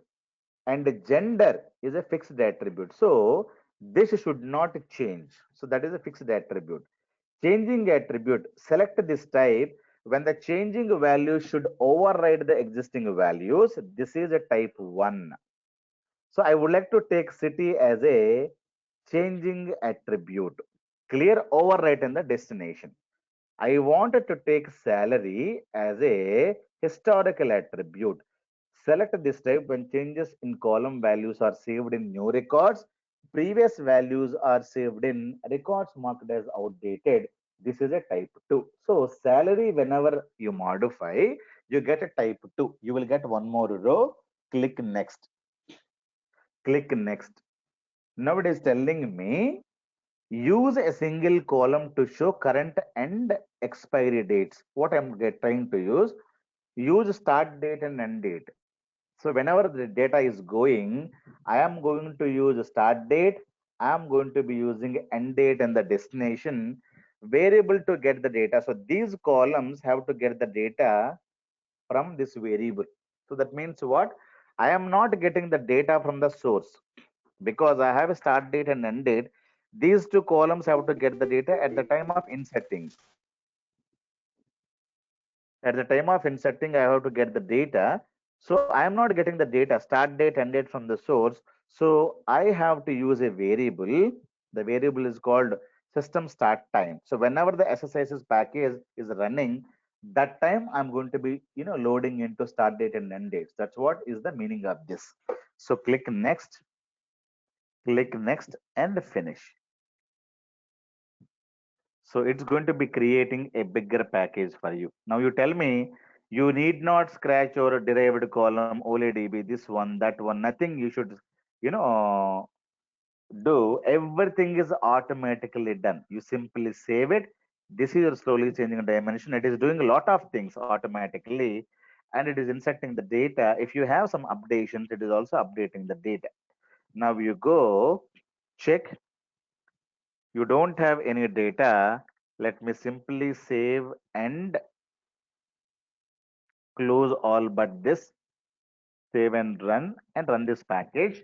And gender is a fixed attribute. So this should not change. So that is a fixed attribute. Changing attribute, select this type when the changing value should override the existing values. This is a type 1. So I would like to take city as a changing attribute. Clear, overwrite in the destination. I wanted to take salary as a historical attribute. Select this type when changes in column values are saved in new records. Previous values are saved in records marked as outdated. This is a type 2. So salary, whenever you modify, you get a type 2. You will get one more row. Click next. Click next. Now it is telling me use a single column to show current and expiry dates. What I'm trying to use, use start date and end date. So whenever the data is going, I am going to use start date. I am going to be using end date and the destination variable to get the data. So these columns have to get the data from this variable. So that means what? I am not getting the data from the source because I have a start date and end date. These two columns have to get the data at the time of inserting. At the time of inserting, I have to get the data. So I am not getting the data, start date, end date from the source. So I have to use a variable. The variable is called system start time. So whenever the SSIS package is running, that time I'm going to be, loading into start date and end dates. That's what is the meaning of this. So click next and finish. So it's going to be creating a bigger package for you. Now you tell me, you need not scratch your derived column, OLEDB, this one, that one, nothing you should, you know, do. Everything is automatically done. You simply save it. This is your slowly changing dimension. It is doing a lot of things automatically and it is inserting the data. If you have some updations, it is also updating the data. Now you go check, you don't have any data. Let me simply save and close all but this, save and run this package.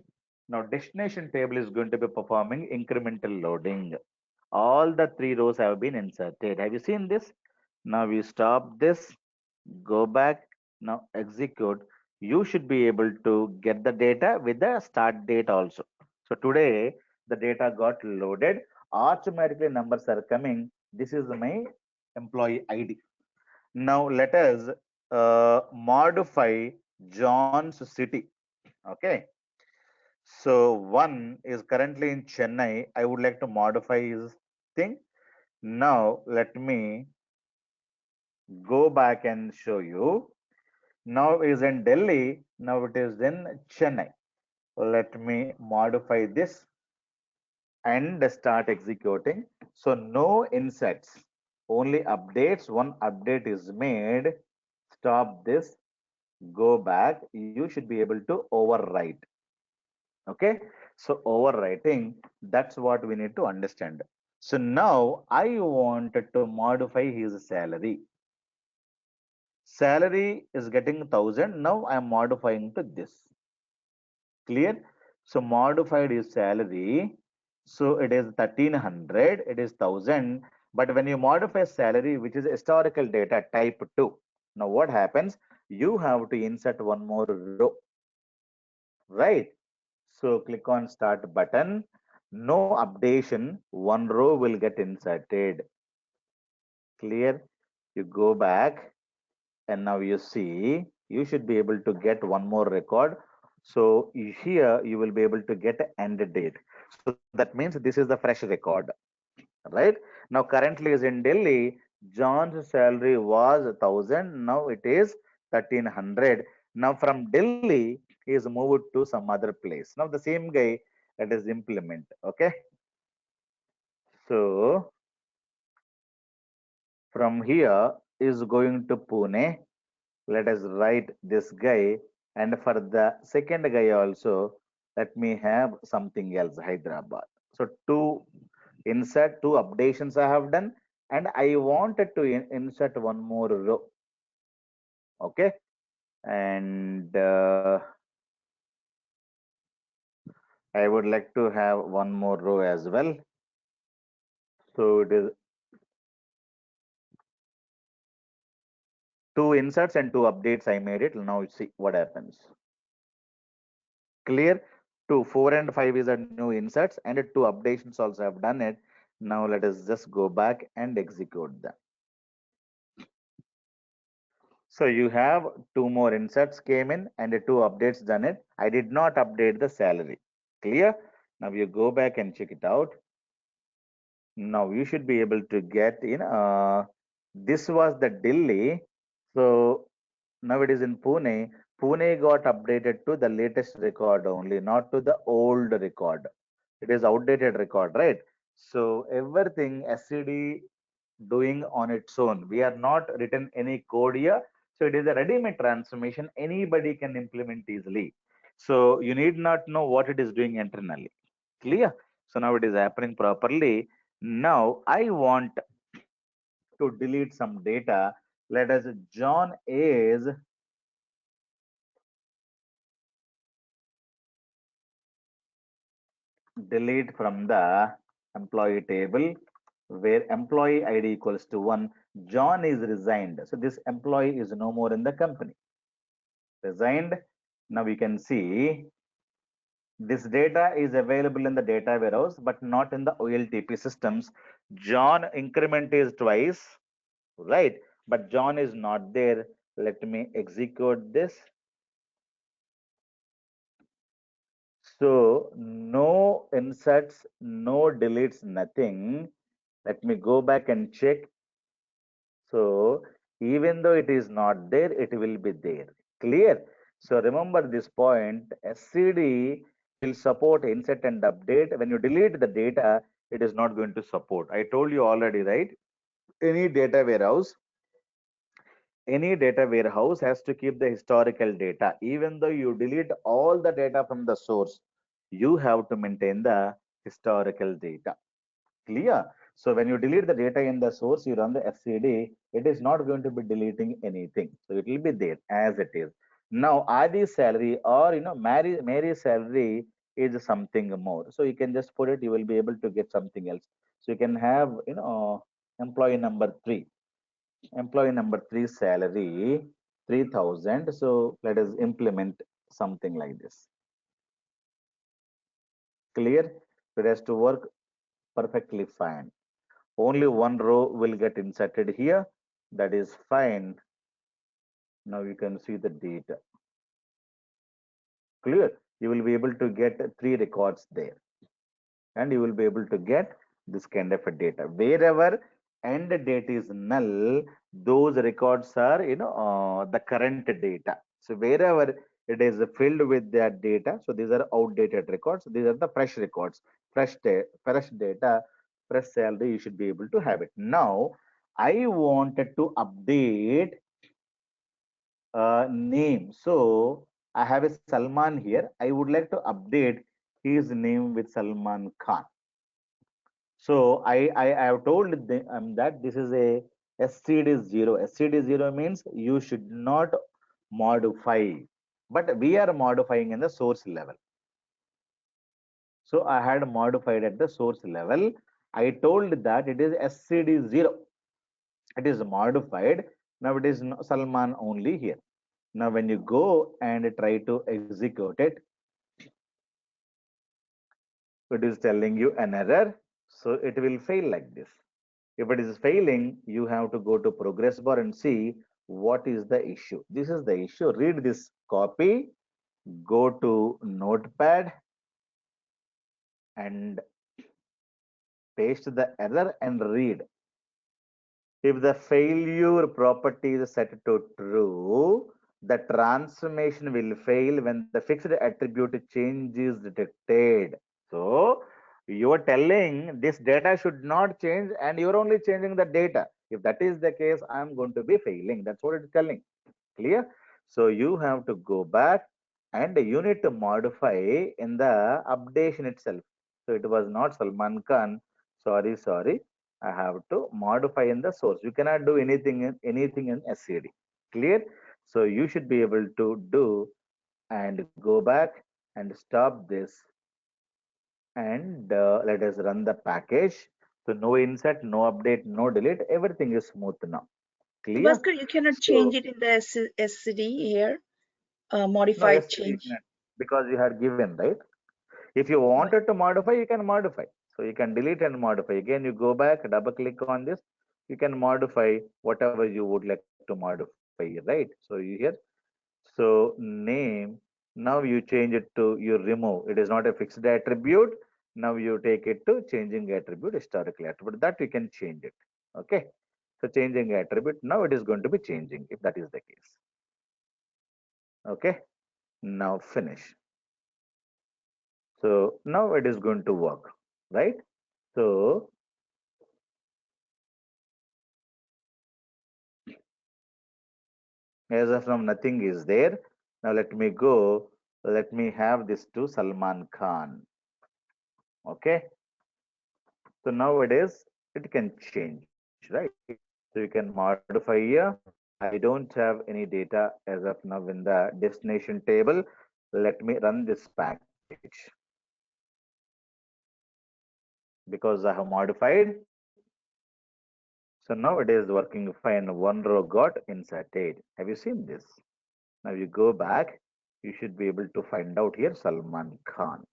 Now destination table is going to be performing incremental loading. All the three rows have been inserted. Have you seen this? Now we stop this, go back, now execute. You should be able to get the data with the start date also. So today the data got loaded, automatically numbers are coming. This is my employee ID. Now let us modify John's city. Okay. So one is currently in Chennai. I would like to modify his thing. Now let me go back and show you. Now is in Delhi. Now it is in Chennai. Let me modify this and start executing. So no insets, only updates. One update is made. Stop this, go back. You should be able to overwrite. Okay, so overwriting, that's what we need to understand. So now I wanted to modify his salary. Salary is getting 1000. Now I am modifying to this. Clear? So modified his salary. So it is 1300, it is 1000. But when you modify salary, which is historical data type 2, now what happens? You have to insert one more row, right? So click on start button. No updation, one row will get inserted. Clear? You go back and now you see, you should be able to get one more record. So here you will be able to get end date. So that means this is the fresh record, right? Now currently is in Delhi, John's salary was 1000. Now it is 1300. Now from Delhi, he is moved to some other place. Now the same guy, let us implement. Okay. So from here is going to Pune. Let us write this guy. And for the second guy also, let me have something else, Hyderabad. So two updations I have done. And I wanted to insert one more row. Okay. And I would like to have one more row as well. So it is two inserts and two updates I made it. Now see what happens. Clear? 2, 4 and 5 is a new inserts and two updations also have done it. Now let us just go back and execute them. So you have two more inserts came in and two updates done it. I did not update the salary. Clear? Now you go back and check it out. Now you should be able to get in. This was the Delhi. So now it is in Pune. Pune got updated to the latest record only, not to the old record. It is outdated record, right? So everything SCD doing on its own. We are not written any code here. So it is a ready-made transformation. Anybody can implement easily. So you need not know what it is doing internally. Clear? So now it is happening properly. Now I want to delete some data. Let us, John is delete from the employee table where employee ID equals to 1. John is resigned. So this employee is no more in the company. Resigned. Now we can see this data is available in the data warehouse, but not in the OLTP systems. John increment is twice, right? But John is not there. Let me execute this. So no inserts, no deletes, nothing. Let me go back and check. So even though it is not there, it will be there. Clear? So remember this point, SCD will support insert and update. When you delete the data, it is not going to support. I told you already, right? Any data warehouse, any data warehouse has to keep the historical data. Even though you delete all the data from the source, you have to maintain the historical data. Clear? So when you delete the data in the source, you run the SCD, it is not going to be deleting anything. So it will be there as it is. Now Adi's salary or Mary's salary is something more. So you can just put it, you will be able to get something else. So you can have employee number 3. Employee number 3 salary 3,000. So let us implement something like this. Clear? It has to work perfectly fine. Only one row will get inserted here. That is fine. Now you can see the data. Clear? You will be able to get 3 records there. And you will be able to get this kind of a data. Wherever end date is null, those records are, the current data. So wherever it is filled with that data, so these are outdated records. These are the fresh records, fresh data, fresh salary. You should be able to have it. Now, I wanted to update name. So I have a Salman here. I would like to update his name with Salman Khan. So I have told them that this is a SCD 0. SCD 0 means you should not modify, but we are modifying in the source level. So I had modified at the source level. I told that it is SCD 0. It is modified. Now it is Salman only here. Now when you go and try to execute it, it is telling you an error. So it will fail like this. If it is failing, you have to go to progress bar and see what is the issue. This is the issue. Read this copy, go to notepad and paste the error and read. If the failure property is set to true, the transformation will fail when the fixed attribute change is detected. So you are telling this data should not change and you're only changing the data. If that is the case, I'm going to be failing. That's what it's telling. Clear? So you have to go back and you need to modify in the updation itself. So it was not Salman Khan. Sorry. I have to modify in the source. You cannot do anything in SCD. Clear? So you should be able to do and go back and stop this and let us run the package. So no insert, no update, no delete. Everything is smooth now. So Clear? Bhaskar, you cannot So change it in the SCD here, no, modified SCD you change. cannot because you had given, right? If you Right. wanted to modify, you can modify. So you can delete and modify. Again, you go back, double click on this. You can modify whatever you would like to modify, right? So you here. So name, now you change it to you remove. It is not a fixed attribute. Now you take it to changing attribute, historical attribute. That you can change it. Okay. So changing attribute, now it is going to be changing if that is the case. Okay. Now finish. So now it is going to work, right? So As of now, nothing is there. Now let me go. Let me have this to Salman Khan. Okay. So nowadays it can change, right? So you can modify here. I don't have any data as of now in the destination table. Let me run this package because I have modified. So now it is working fine. One row got inserted. Have you seen this? Now you go back. You should be able to find out here Salman Khan.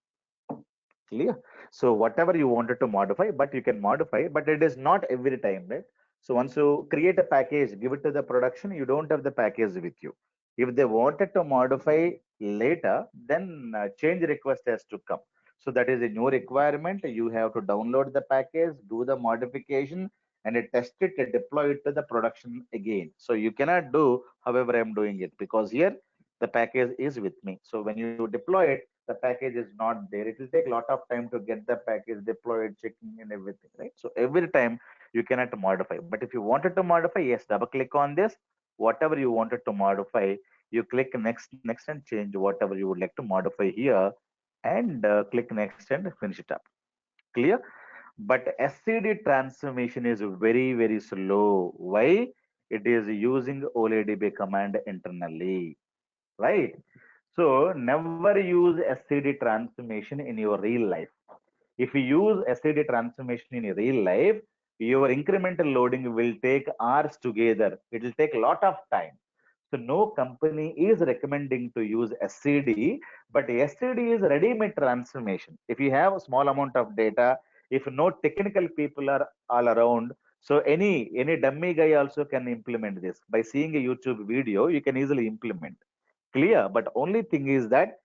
Clear? So whatever you wanted to modify, but you can modify, but it is not every time, right? So once you create a package, give it to the production, you don't have the package with you. If they wanted to modify later, then change request has to come. So that is a new requirement. You have to download the package, do the modification, and test it and deploy it to the production again. So you cannot do however I'm doing it because here the package is with me. So when you deploy it, the package is not there. It will take a lot of time to get the package deployed, checking and everything, right? So every time you cannot modify. But if you wanted to modify, yes, double click on this. Whatever you wanted to modify, you click next, and change whatever you would like to modify here, and click next and finish it up. Clear? But SCD transformation is very slow. Why? It is using OLEDB command internally, right? So never use SCD transformation in your real life. If you use SCD transformation in your real life, your incremental loading will take hours together. It will take a lot of time. So no company is recommending to use SCD, but SCD is ready-made transformation. If you have a small amount of data, if no technical people are all around, so any dummy guy also can implement this. By seeing a YouTube video, you can easily implement. Clear, but only thing is that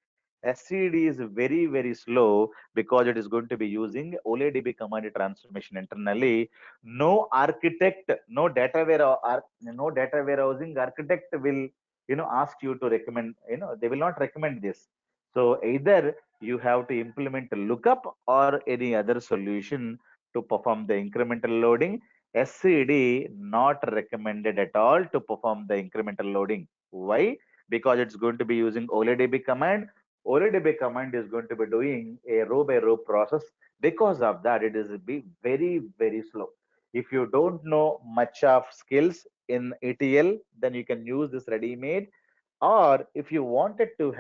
SCD is very slow because it is going to be using OLEDB command transformation internally. No architect, no data warehousing architect will ask you to recommend. They will not recommend this. So either you have to implement a lookup or any other solution to perform the incremental loading. SCD not recommended at all to perform the incremental loading. Why? Because it's going to be using OLEDB command. OLEDB command is going to be doing a row by row process. Because of that, it is be very slow. If you don't know much of skills in ETL, then you can use this ready-made. Or if you wanted to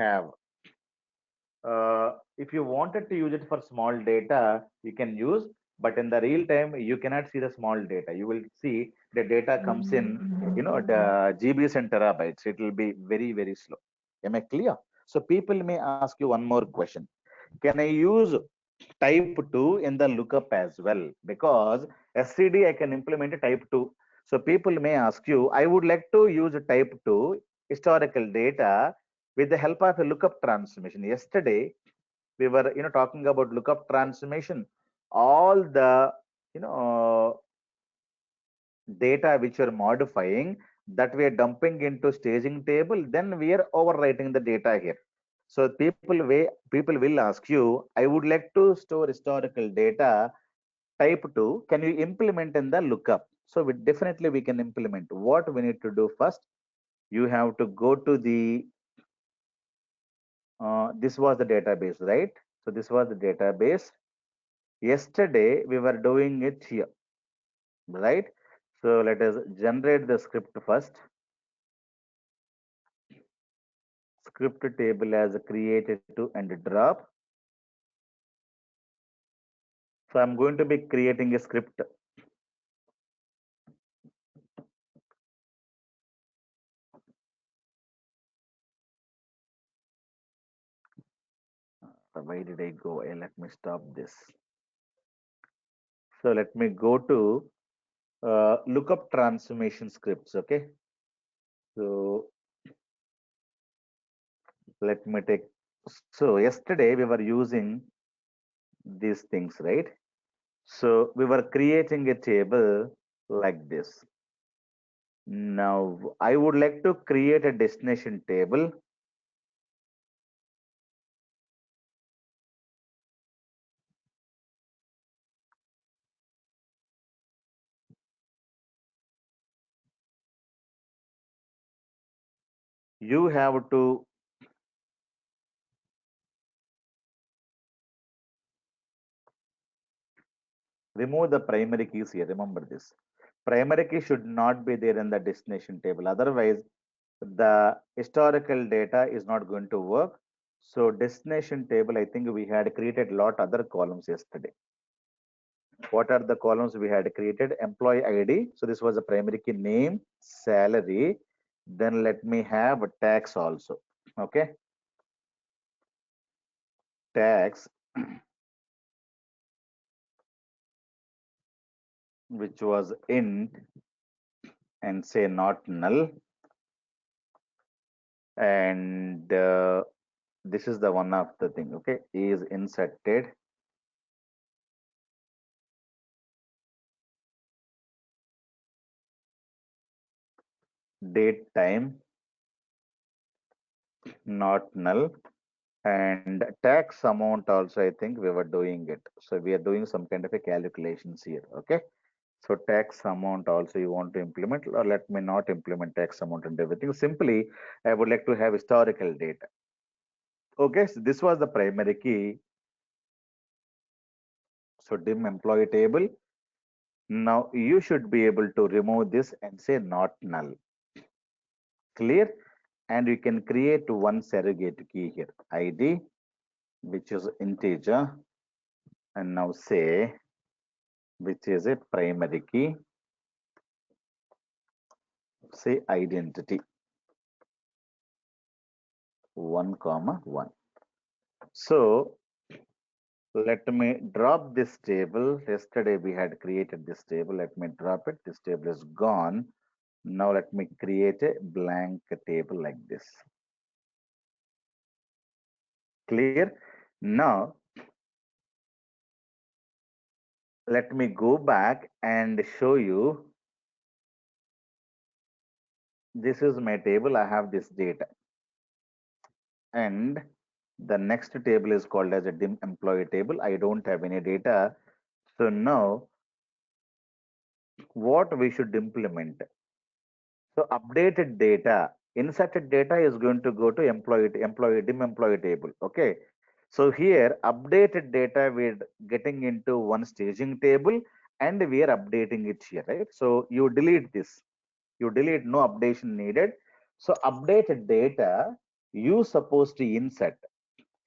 use it for small data, you can use, but in the real time, you cannot see the small data. You will see the data comes in, the GBs and terabytes. It will be very slow. Am I clear? So people may ask you one more question. Can I use type 2 in the lookup as well? Because SCD, I can implement a type 2. So people may ask you, I would like to use type 2 historical data with the help of a lookup transformation. Yesterday, we were talking about lookup transformation. All the you know data which are modifying, that we are dumping into staging table, then we are overwriting the data here. So people will ask you, I would like to store historical data type 2, can you implement in the lookup? So definitely we can implement. What we need to do first, you have to go to the this was the database, right? So this was the database. Yesterday we were doing it here, right? So let us generate the script first. Script table as created to and drop. So I'm going to be creating a script. Why did I go? Let me stop this. So let me go to lookup transformation scripts. Okay. So let me take. So yesterday we were using these things, right? So we were creating a table like this. Now I would like to create a destination table. you have to remove the primary keys here. Remember this. Primary key should not be there in the destination table. Otherwise, the historical data is not going to work. So destination table, I think we had created a lot other columns yesterday. What are the columns we had created? Employee ID. So this was a primary key, name, salary. Then let me have a tax also. Okay. Tax, which was int and say not null. And this is the one of the thing. Okay. Is inserted. Date time not null, and tax amount also I think we were doing it. So we are doing some kind of a calculations here. Okay. So tax amount also you want to implement, or let me not implement tax amount and everything. Simply I would like to have historical data. Okay, so this was the primary key. So dim employee table. Now you should be able to remove this and say not null. Clear? And you can create one surrogate key here, ID, which is integer, and now say, which is a primary key, say identity 1 comma 1. So let me drop this table. Yesterday we had created this table. Let me drop it. This table is gone. Now let me create a blank table like this. Clear? Now let me go back and show you. This is my table. I have this data. And the next table is called as a dim employee table. I don't have any data. So now what we should implement? So updated data, inserted data is going to go to dim employee table. Okay. So here updated data we're getting into one staging table and we are updating it here, right? So you delete this. You delete, no updation needed. So updated data you supposed to insert.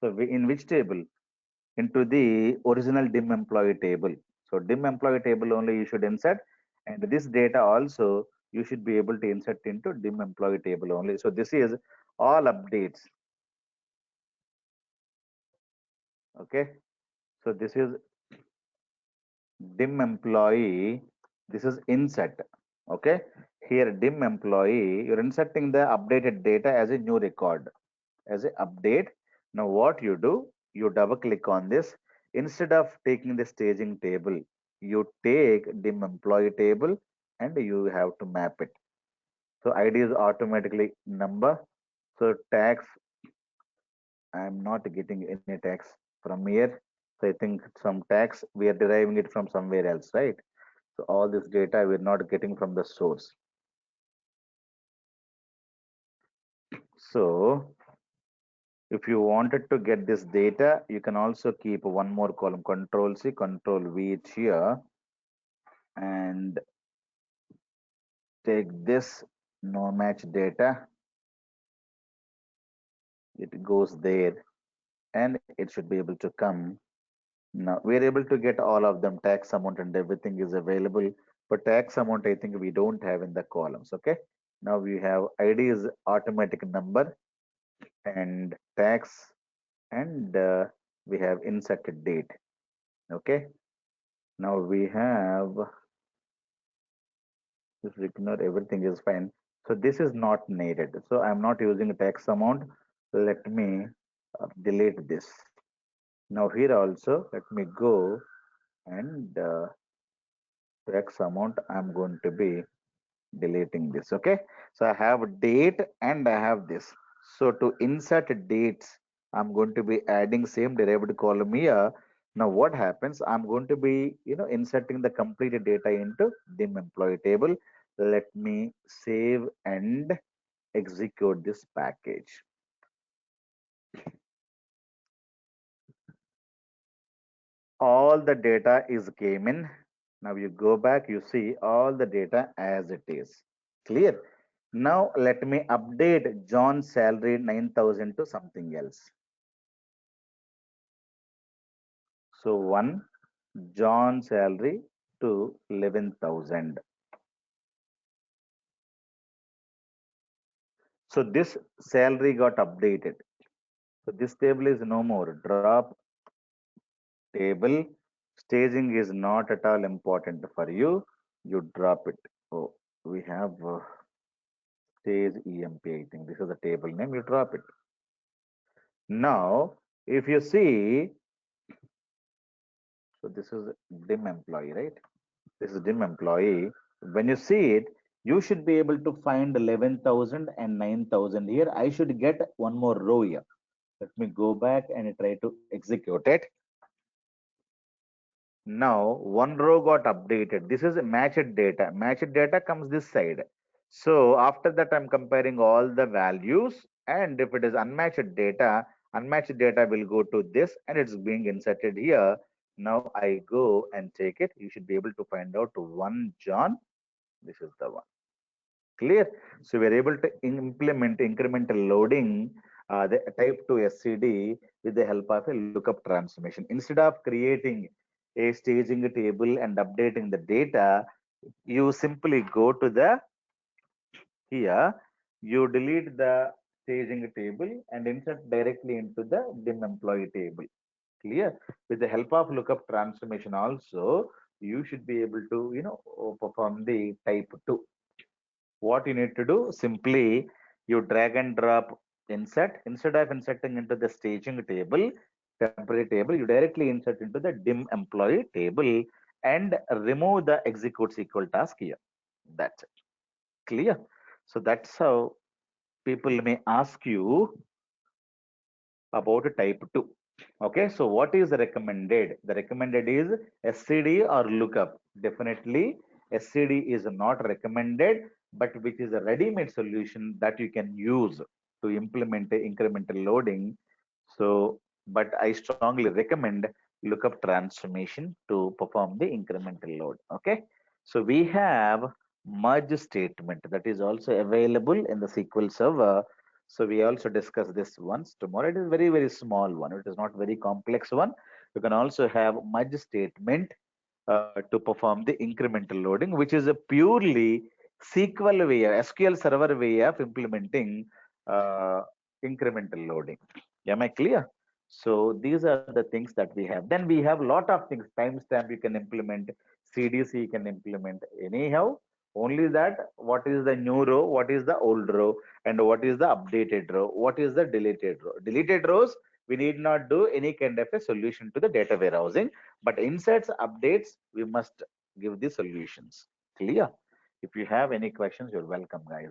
So in which table? Into the original dim employee table. So dim employee table only you should insert, and this data also you should be able to insert into dim employee table only. So this is all updates. Okay. So this is dim employee. This is insert. Okay. Here dim employee, you're inserting the updated data as a new record, as a update. Now what you do, you double click on this. Instead of taking the staging table, you take dim employee table and you have to map it. So ID is automatically number. So tax, I'm not getting any tax from here. So I think some tax we are deriving it from somewhere else, right? So all this data we're not getting from the source. So if you wanted to get this data, you can also keep one more column, Control C, Control V here, and take this no match data. It goes there and it should be able to come. Now we're able to get all of them, tax amount and everything is available. But tax amount, I think we don't have in the columns. Okay. Now we have ID is automatic number and tax, and we have inserted date. Okay. Now we have, just ignore, everything is fine. So this is not needed. So I'm not using tax amount. Let me delete this. Now here also, let me go and tax amount, I'm going to be deleting this. Okay. So I have date and I have this. So to insert dates, I'm going to be adding same derived column here. Now what happens? I'm going to be, inserting the complete data into dim employee table. Let me save and execute this package. All the data is came in. Now you go back, you see all the data as it is. Clear? Now let me update John's salary 9,000 to something else. So one, John's salary to 11,000. So this salary got updated. So this table is no more. Drop table. Staging is not at all important for you. You drop it. Oh, we have stage EMP. I think this is the table name. You drop it. Now, if you see, so this is dim employee, right? This is dim employee. When you see it, you should be able to find 11,000 and 9,000 here. I should get one more row here. Let me go back and try to execute it. Now one row got updated. This is matched data. Matched data comes this side. So after that, I'm comparing all the values. And if it is unmatched data will go to this and it's being inserted here. Now I go and take it. You should be able to find out one John. This is the one. Clear? So we're able to implement incremental loading, the type 2 SCD with the help of a lookup transformation. Instead of creating a staging table and updating the data, you simply go to the here, you delete the staging table and insert directly into the dim employee table. Clear? With the help of lookup transformation also, you should be able to perform the type 2. What you need to do, simply you drag and drop insert. Instead of inserting into the staging table, temporary table, you directly insert into the dim employee table and remove the execute SQL task here. That's it. Clear? So that's how people may ask you about type 2. Okay, so what is recommended? The recommended is SCD or lookup. Definitely SCD is not recommended, but which is a ready-made solution that you can use to implement incremental loading. So, but I strongly recommend lookup transformation to perform the incremental load. Okay, so we have merge statement that is also available in the SQL Server. So we also discuss this once tomorrow. It is very, very small one. It is not very complex one. You can also have merge statement to perform the incremental loading, which is a purely SQL Server way of implementing incremental loading. Am I clear? So these are the things that we have. Then we have a lot of things. Timestamp you can implement, CDC you can implement. Anyhow, only that what is the new row, what is the old row, and what is the updated row, what is the deleted row. Deleted rows, we need not do any kind of a solution to the data warehousing, but inserts, updates, we must give the solutions. Clear? If you have any questions, you're welcome, guys.